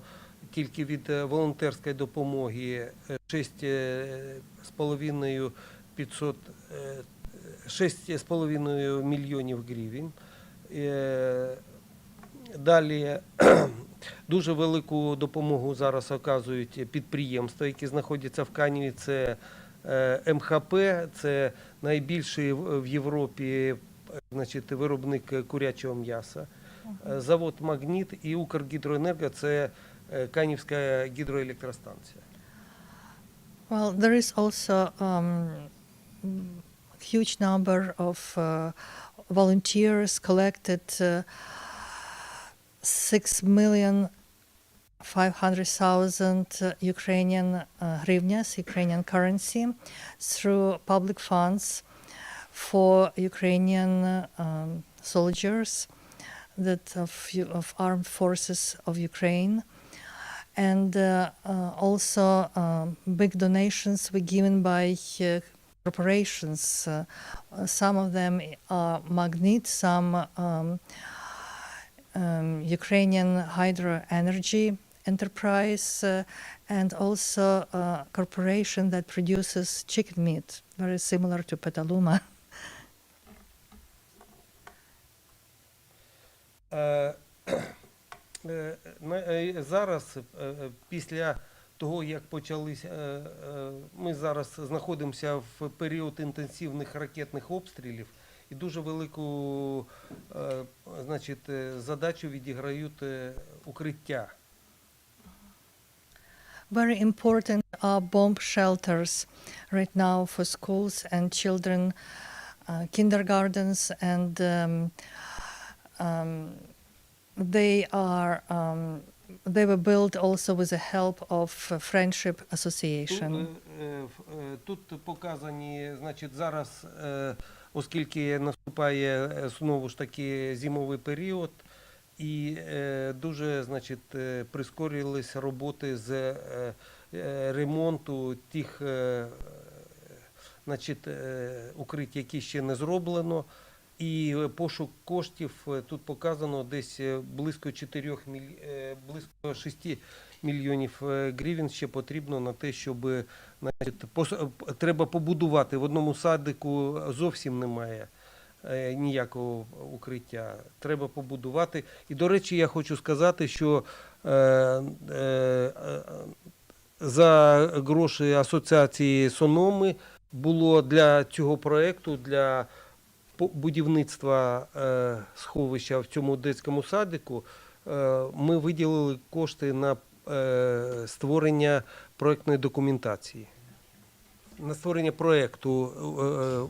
тільки від волонтерської допомоги 6,5 мільйонів гривень. Далі дуже велику допомогу зараз оказують підприємства, які знаходяться в Каневі. Це МХП, це найбільший в Європі виробник курячого м'яса, завод «Магніт» і «Укргідроенерго» – це Канівська гідроелектростанція. Well, there is also huge number of volunteers collected 6,500,000 Ukrainian hryvnias, Ukrainian currency, through public funds for Ukrainian soldiers of armed forces of Ukraine. And also big donations were given by corporations. Some of them are Magnit, some Ukrainian Hydro Energy Enterprise, and also a corporation that produces chicken meat, very similar to Petaluma. Зараз, після того, як почалися, ми зараз знаходимося в період інтенсивних ракетних обстрілів, і дуже велику, значить, задачу відіграють укриття. Very important are bomb shelters right now for schools and children, kindergartens, and they were built also with the help of Friendship Association. Тут показані, значить, зараз, оскільки наступає знову ж таки зимовий період, і дуже, значить, прискорились роботи з ремонту тих, значить, укриття, які ще не зроблено. І пошук коштів тут показано десь близько 6 мільйонів гривень ще потрібно на те, щоб, значить, треба побудувати. В одному садику зовсім немає ніякого укриття. Треба побудувати. І, до речі, я хочу сказати, що за гроші асоціації Сономи було для цього проєкту, для будівництва сховища в цьому дитячому садику, ми виділили кошти на створення проєктної документації, на створення проєкту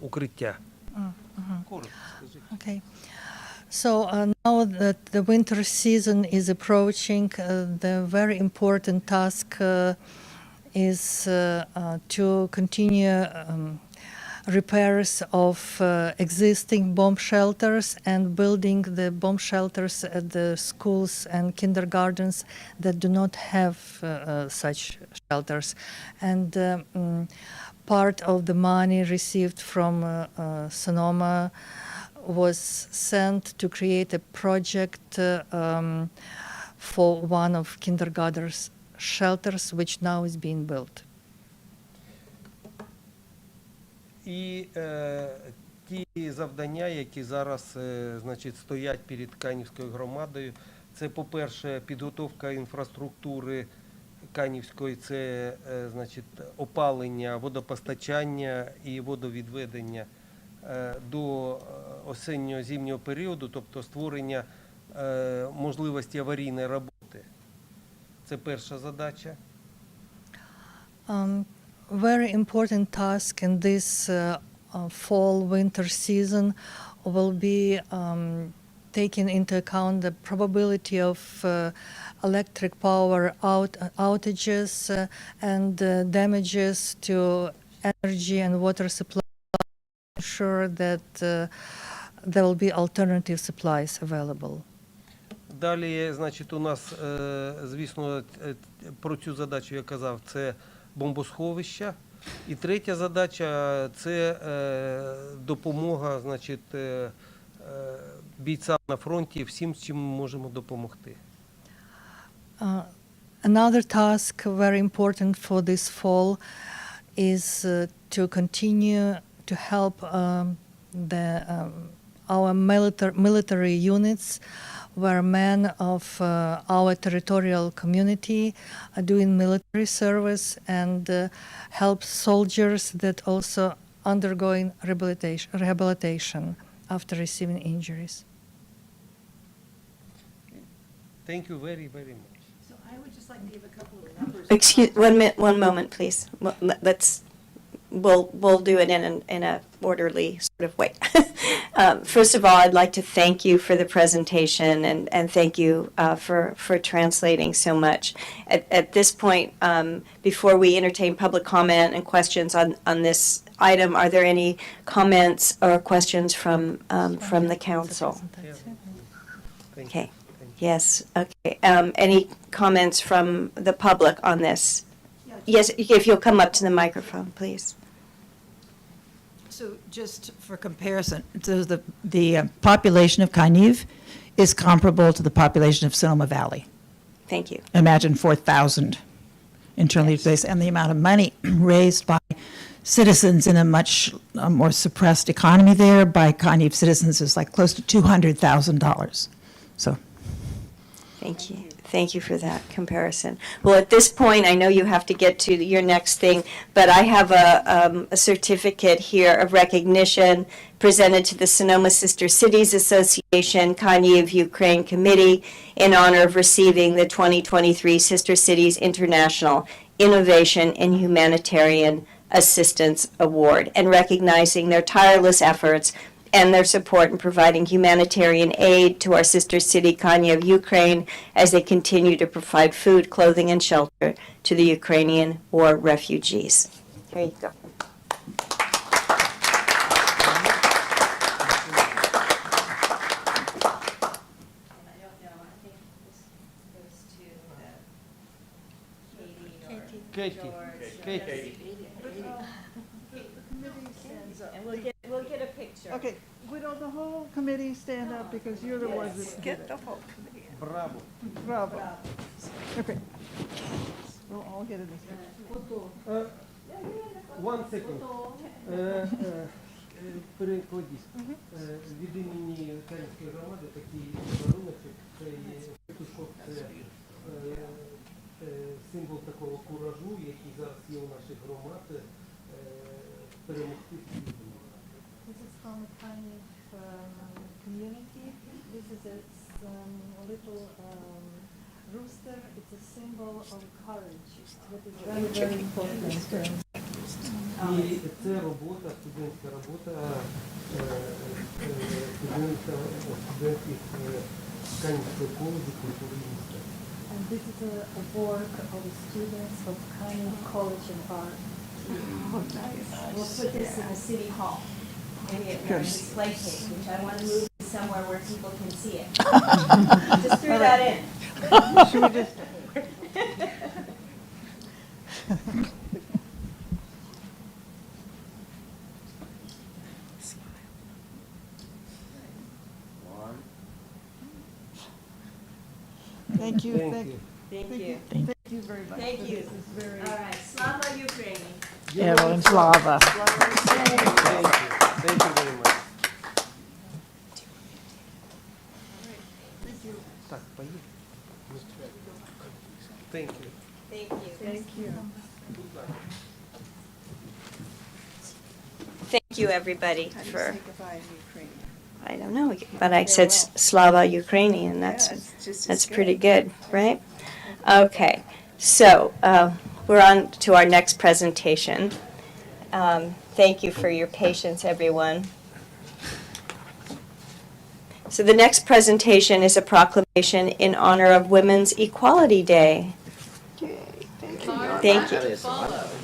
укриття. Okay. So now that the winter season is approaching, the very important task is to continue repairs of existing bomb shelters and building the bomb shelters at the schools and kindergartens that do not have such shelters. And part of the money received from Sonoma was sent to create a project for one of kindergartens shelters, which now is being built. І ті завдання, які зараз, значить, стоять перед Канівською громадою, це, по-перше, підготовка інфраструктури Канівської, це, значить, опалення, водопостачання і водовідведення до осінньо-зимнього періоду, тобто створення можливості аварійної роботи. Це перша задача. Very important task in this fall-winter season will be taking into account the probability of electric power outages and damages to energy and water supply, ensure that there will be alternative supplies available. Далі, значить, у нас, звісно, про цю задачу я казав, це бомбосховища. І третя задача – це допомога, значить, бійцям на фронті, всім, з чим ми можемо допомогти. Another task very important for this fall is to continue to help our military units, where men of our territorial community are doing military service and help soldiers that also undergoing rehabilitation after receiving injuries. Thank you very, very much. So I would just like to give a couple of numbers. Excuse, one moment, please. We'll do it in a orderly sort of way. First of all, I'd like to thank you for the presentation and thank you for translating so much. At this point, before we entertain public comment and questions on this item, are there any comments or questions from the council? Okay, yes, okay. Any comments from the public on this? Yes, if you'll come up to the microphone, please. So just for comparison, so the population of Kaniv is comparable to the population of Sonoma Valley. Thank you. Imagine 4,000 internally displaced, and the amount of money raised by citizens in a much more suppressed economy there by Kaniv citizens is like close to $200,000. So. Thank you. Thank you for that comparison. Well, at this point, I know you have to get to your next thing, but I have a certificate here of recognition presented to the Sonoma Sister Cities Association, Kaniv Ukraine Committee, in honor of receiving the 2023 Sister Cities International Innovation in Humanitarian Assistance Award, and recognizing their tireless efforts and their support in providing humanitarian aid to our sister city, Kaniv, Ukraine, as they continue to provide food, clothing, and shelter to the Ukrainian war refugees. Here you go. Katie. And we'll get a picture. Okay, will the whole committee stand up because you're the ones that did Get it? the whole committee. Bravo. Bravo. Okay. We'll all get in this. One second. Перекладість. Від імені Канівської громади такий подаруночок, це є петушок, це символ такого куражу, який зараз є у наших громад, перемогти всі. This is from a kind of community. This is a little rooster. It's a symbol of courage. That is very, very important. І це робота, студентська робота студентів Канівського коледжу культури і міста. And this is a work of students of Kaniv College of Art. Oh, nice. We'll put this in the city hall. Maybe at a display case, which I want to move to somewhere where people can see it. Just threw that in. Should we just? Thank you. Thank you. Thank you. Thank you very much. Thank you. This is very. All right, Slava Ukraini. Героям слава. Thank you very much. Так, поїдемо. Thank you. Thank you. Thank you. Thank you, everybody, How do you for, say goodbye in Ukrainian? I don't know, but I said Slava Ukrainian, Yeah, it's just that's as pretty good, right? Okay, so we're on to our next presentation. Thank you for your patience, everyone. So the next presentation is a proclamation in honor of Women's Equality Day. Yay, thank you. Thank you.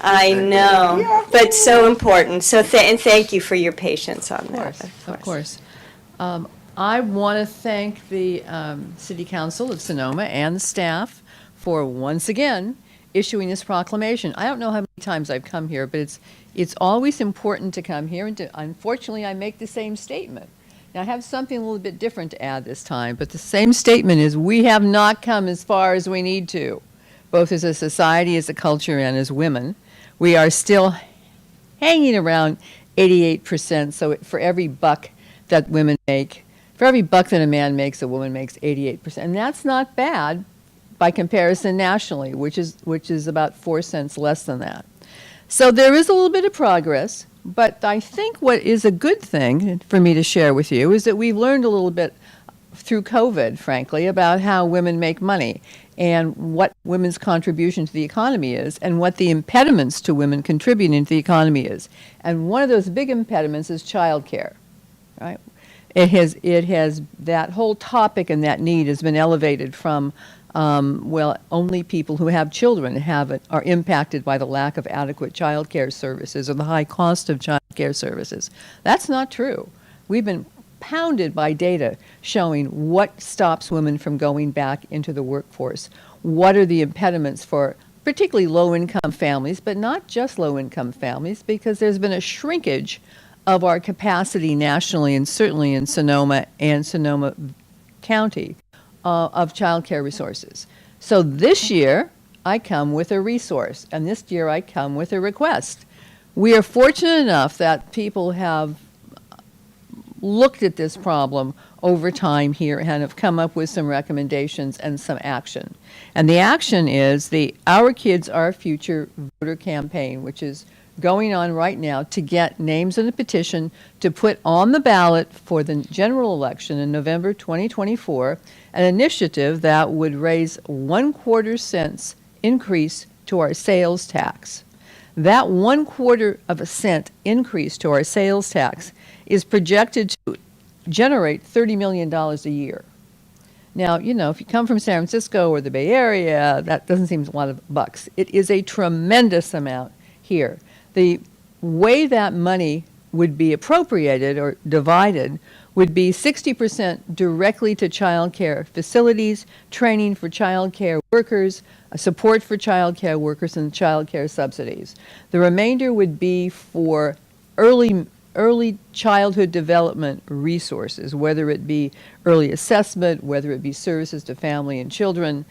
I know, but so important. So and thank you for your patience on that. Of course. I want to thank the City Council of Sonoma and the staff for once again issuing this proclamation. I don't know how many times I've come here, but it's always important to come here. And unfortunately, I make the same statement. Now, I have something a little bit different to add this time, but the same statement is we have not come as far as we need to, both as a society, as a culture, and as women. We are still hanging around 88%. So for every buck that women make, for every buck that a man makes, a woman makes 88%. And that's not bad by comparison nationally, which is about 4 cents less than that. So there is a little bit of progress, but I think what is a good thing for me to share with you is that we've learned a little bit through COVID, frankly, about how women make money and what women's contribution to the economy is and what the impediments to women contributing to the economy is. And one of those big impediments is childcare, right? It has that whole topic and that need has been elevated from Well, only people who have children are impacted by the lack of adequate child care services or the high cost of child care services. That's not true. We've been pounded by data showing what stops women from going back into the workforce. What are the impediments for particularly low-income families, but not just low-income families, because there's been a shrinkage of our capacity nationally and certainly in Sonoma and Sonoma County of child care resources. So this year, I come with a resource, and this year I come with a request. We are fortunate enough that people have looked at this problem over time here and have come up with some recommendations and some action. And the action is the Our Kids, Our Future voter campaign, which is going on right now to get names in a petition to put on the ballot for the general election in November 2024, an initiative that would raise 1/4 cents increase to our sales tax. That 1/4 of a cent increase to our sales tax is projected to generate $30 million a year. Now, you know, if you come from San Francisco or the Bay Area, that doesn't seem a lot of bucks. It is a tremendous amount here. The way that money would be appropriated or divided would be 60% directly to child care facilities, training for child care workers, support for child care workers, and child care subsidies. The remainder would be for early childhood development resources, whether it be early assessment, whether it be services to family and children,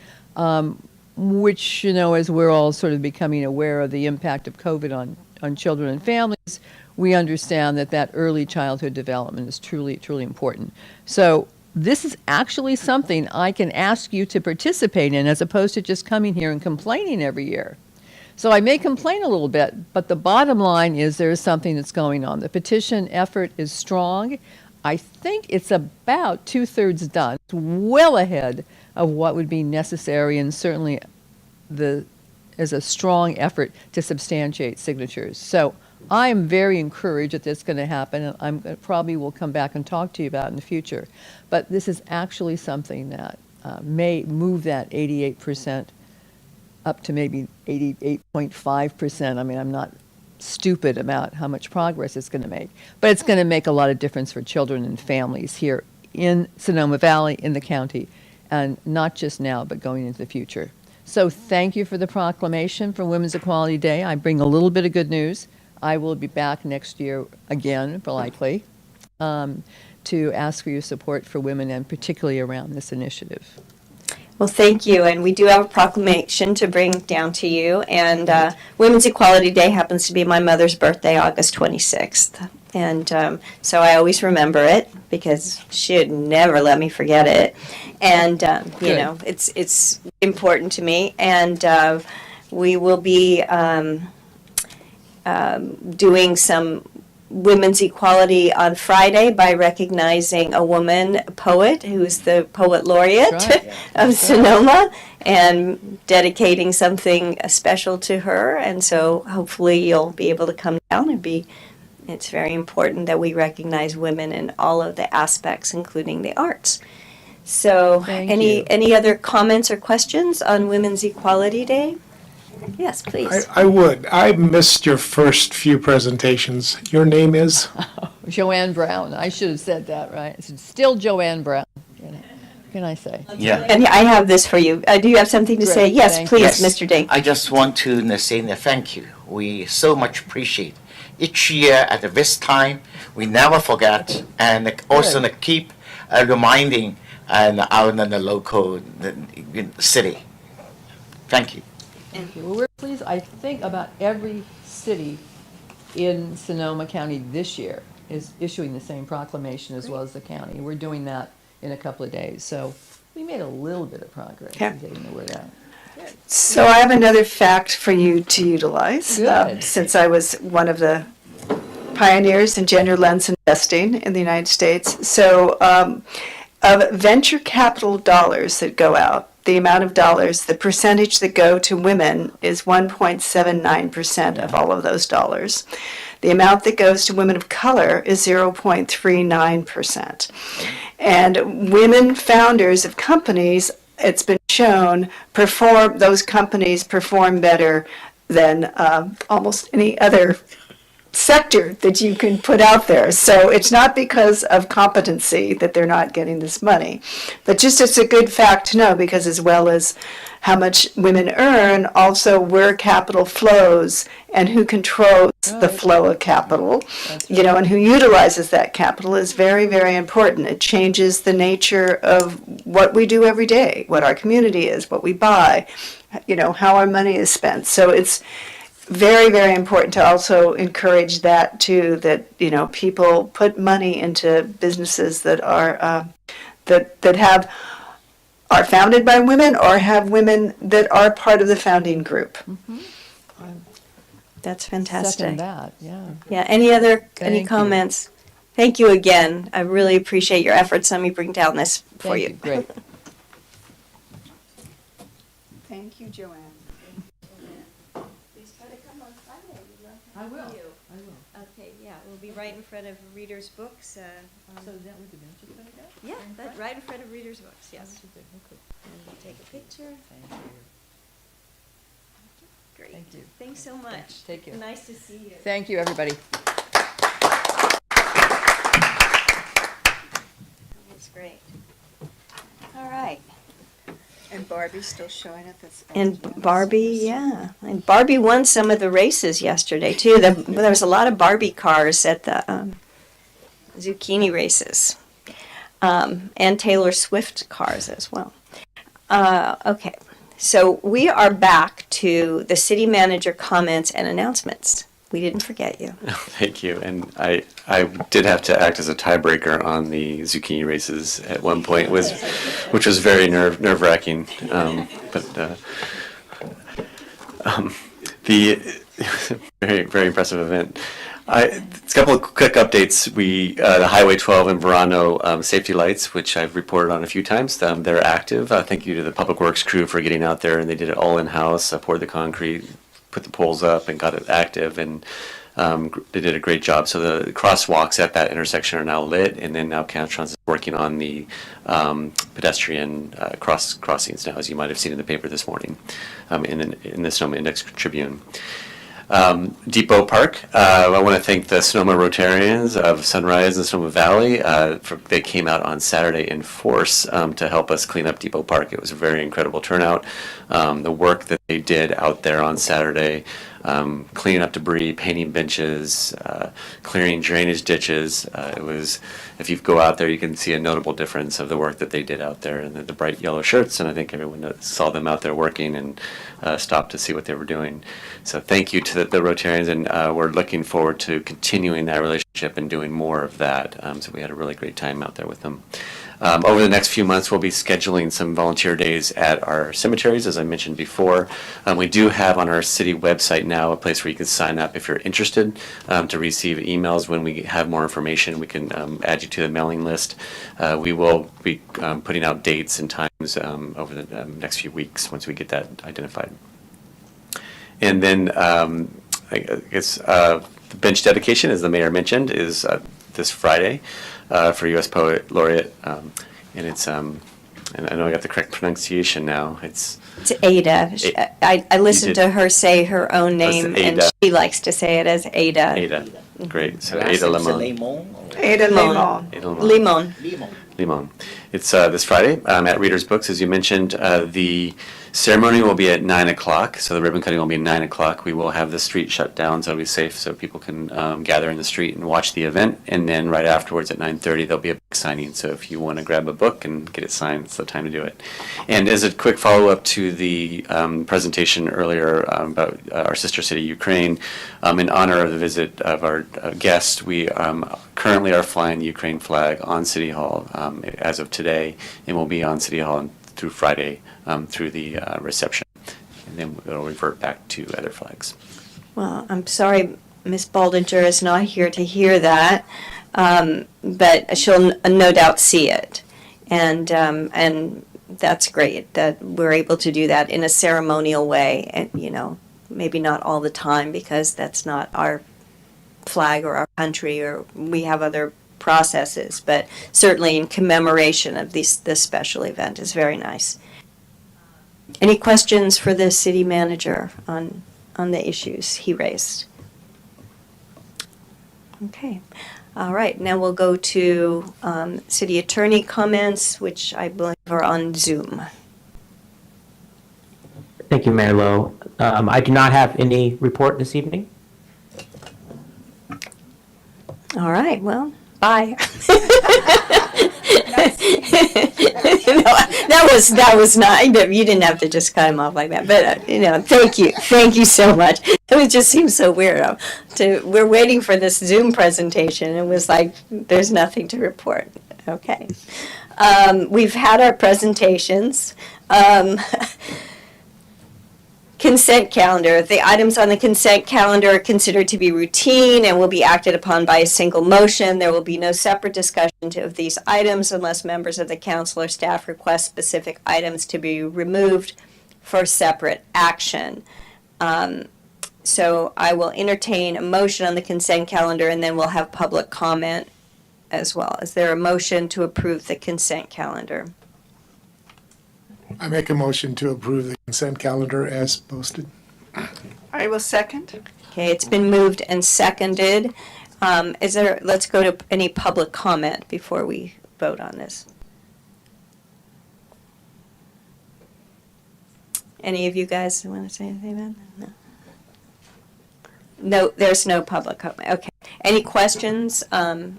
which, you know, as we're all sort of becoming aware of the impact of COVID on children and families, we understand that early childhood development is truly, truly important. So this is actually something I can ask you to participate in as opposed to just coming here and complaining every year. So I may complain a little bit, but the bottom line is there is something that's going on. The petition effort is strong. I think it's about 2/3 done. It's well ahead of what would be necessary, and certainly as a strong effort to substantiate signatures. So I am very encouraged that this is going to happen, and I probably will come back and talk to you about it in the future. But this is actually something that may move that 88% up to maybe 88.5%. I mean, I'm not stupid about how much progress it's going to make, but it's going to make a lot of difference for children and families here in Sonoma Valley, in the county, and not just now, but going into the future. So thank you for the proclamation for Women's Equality Day. I bring a little bit of good news. I will be back next year again, likely, to ask for your support for women, and particularly around this initiative. Well, thank you, and we do have a proclamation to bring down to you, and Women's Equality Day happens to be my mother's birthday, August 26th, and so I always remember it because she would never let me forget it, and you know, it's important to me, and we will be doing some women's equality on Friday by recognizing a woman poet who is the poet laureate of Sonoma and dedicating something special to her. And so hopefully you'll be able to come down and it's very important that we recognize women in all of the aspects, including the arts. So any other comments or questions on Women's Equality Day? Yes, please. I would. I missed your first few presentations. Your name is? Joanne Brown. I should have said that, right? It's still Joanne Brown. What can I say? Yeah. And I have this for you. Do you have something to say? Yes, please, Mr. Dink. I just want to say thank you. We so much appreciate each year at this time. We never forget, and also keep reminding out in the local city. Thank you. Thank you. Well, we're pleased. I think about every city in Sonoma County this year is issuing the same proclamation as well as the county. We're doing that in a couple of days. So we made a little bit of progress in getting the word out. So I have another fact for you to utilize, since I was one of the pioneers in gender lens investing in the United States. So of venture capital dollars that go out, the amount of dollars, the percentage that go to women is 1.79% of all of those dollars. The amount that goes to women of color is 0.39%. And women founders of companies it's been shown, those companies perform better than almost any other sector that you can put out there. So it's not because of competency that they're not getting this money, but just it's a good fact to know, because as well as how much women earn, also where capital flows and who controls the flow of capital, and who utilizes that capital is very, very important. It changes the nature of what we do every day, what our community is, what we buy, how our money is spent. So it's very, very important to also encourage that too, that, people put money into businesses that are, are founded by women or have women that are part of the founding group. That's fantastic. Second that, yeah. Yeah, any Thank you. comments? Thank you again. I really appreciate your efforts. Let me bring down this for Thank you. Great. Thank you, Joanne. Please try to come on Friday. We'd love to I have will. you. I will. Okay, yeah, we'll be right in front of Reader's Books. So is that where the bench is going to go? Yeah, that, right in front of Reader's Books, yes. Okay. And we'll take a picture. Thank you. Great. Thank you. Thanks so much. Take care. Nice to see you. Thank you, everybody. That's great. All right. And Barbie's still showing up as And Barbie, yeah. And Barbie won some of the races yesterday, too. There was a lot of Barbie cars at the zucchini races. And Taylor Swift cars as well. Okay. So we are back to the city manager comments and announcemements. We didn't forget you. Thank you. And I did have to act as a tiebreaker on the zucchini races at one point, which was very nerve-wracking. The very, very impressive event. A couple of quick updates. The Highway 12 in Verano safety lights, which I've reported on a few times, they're active. Thank you to the Public Works crew for getting out there, and they did it all in-house, poured the concrete, put the poles up, and got it active, and they did a great job. So the crosswalks at that intersection are now lit, and then now Caltrans is working on the pedestrian crossings now, as you might have seen in the paper this morning in the Sonoma Index Tribune. Depot Park. I want to thank the Sonoma Rotarians of Sunrise and Sonoma Valley. They came out on Saturday in force to help us clean up Depot Park. It was a very incredible turnout. The work that they did out there on Saturday, cleaning up debris, painting benches, clearing drainage ditches. It was, if you go out there, you can see a notable difference of the work that they did out there, and the bright yellow shirts. And I think everyone saw them out there working and stopped to see what they were doing. So thank you to the Rotarians, and we're looking forward to continuing that relationship and doing more of that. So we had a really great time out there with them. Over the next few months, we'll be scheduling some volunteer days at our cemeteries, as I mentioned before. We do have on our city website now a place where you can sign up if you're interested to receive emails when we have more information. We can add you to the mailing list. We will be putting out dates and times over the next few weeks once we get that identified. And then I guess the bench dedication, as the mayor mentioned, is this Friday for U.S. Poet Laureate, and it's and I know I got the correct pronunciation now. It's Ada. I listened to her say her own name, and Ada. she likes to say it as Ada. Ada. Great. So Ada Limon. Ada Limon. Ada Limon. Limon. It's this Friday at Reader's Books, as you mentioned. The ceremony will be at 9 o'clock, so the ribbon cutting will be at 9 o'clock. We will have the street shut down, so it'll be safe so people can gather in the street and watch the event. And then right afterwards at 9:30, there'll be a book signing. So if you want to grab a book and get it signed, it's the time to do it. And as a quick follow-up to the presentation earlier about our sister city, Ukraine, in honor of the visit of our guest, we currently are flying the Ukraine flag on City Hall as of today, and will be on City Hall through Friday through the reception, and then it'll revert back to other flags. Well, I'm sorry Ms. Baldinger is not here to hear that, but she'll no doubt see it. And that's great that we're able to do that in a ceremonial way, and, maybe not all the time because that's not our flag or our country, or we have other processes, but certainly in commemoration of this special event is very nice. Any questions for the city manager on the issues he raised? Okay. All right. Now we'll go to city attorney comments, which I believe are on Zoom. Thank you, Mayor Lowe. I do not have any report this evening. All right. Well, bye. That was not. You didn't have to just cut him off like that. But thank you so much. It just seems so weird. We're waiting for this Zoom presentation. It was like there's nothing to report. Okay. We've had our presentations. Consent calendar. The items on the consent calendar are considered to be routine and will be acted upon by a single motion. There will be no separate discussion of these items unless members of the council or staff request specific items to be removed for separate action. So I will entertain a motion on the consent calendar, and then we'll have public comment as well. Is there a motion to approve the consent calendar? I make a motion to approve the consent calendar as posted. I will second. Okay, it's been moved and seconded. Let's go to any public comment before we vote on this. Any of you guys want to say anything about that? No, there's no public comment. Okay. Any questions? All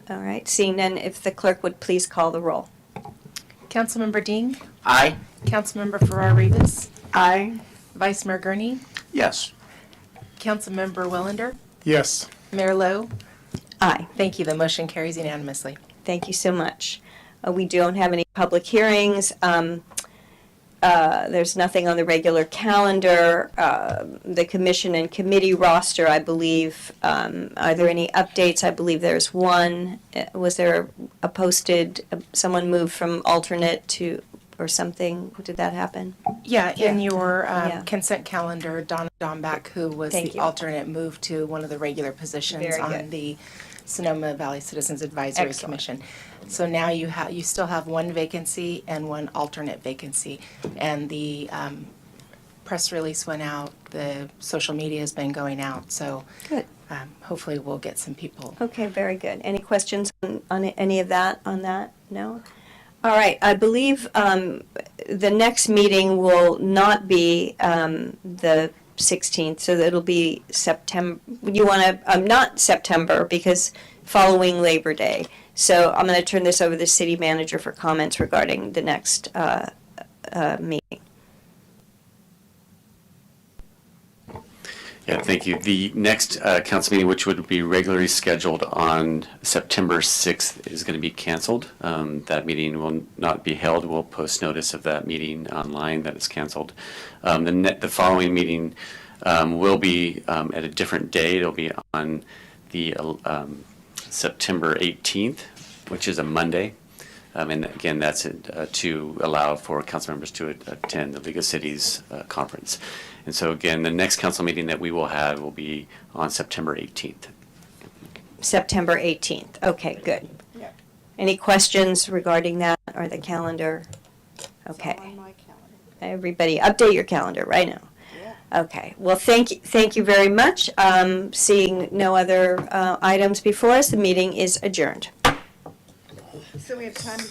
right, seeing none, if the clerk would please call the roll. Councilmember Dean. Aye. Councilmember Farrar-Rivas. Aye. Vice Mayor Gurney. Yes. Councilmember Wellander. Yes. Mayor Lowe. Aye. Thank you. The motion carries unanimously. Thank you so much. We don't have any public hearings. There's nothing on the regular calendar. The commission and committee roster, I believe, are there any updates? I believe there's one. Was there a posted, someone moved from alternate to, or something? Did that happen? Yeah, in your Yeah. consent calendar, Donna Domback, who was Thank the you. alternate, moved to one of the regular positions Very on good. the Sonoma Valley Citizens Advisory Excellent. Commission. So now you still have one vacancy and one alternate vacancy. And the press release went out, the social media has been going out, so Good. hopefully we'll get some people. Okay, very good. Any questions on any of that, on that? No? All right, I believe the next meeting will not be the 16th, so it'll be September. You want to, not September, because following Labor Day. So I'm going to turn this over to the city manager for comments regarding the next meeting. Yeah, thank you. The next council meeting, which would be regularly scheduled on September 6th, is going to be canceled. That meeting will not be held. We'll post notice of that meeting online that it's canceled. The following meeting will be at a different day. It'll be on the September 18th, which is a Monday. And again, that's to allow for council members to attend the League of Cities conference. And so again, the next council meeting that we will have will be on September 18th. September 18th. Okay, good. Yep. Any questions regarding that or the calendar? Okay. On my calendar. Everybody, update your calendar right now. Yeah. Okay. Well, thank you very much. Seeing no other items before us, the meeting is adjourned. So we have time to go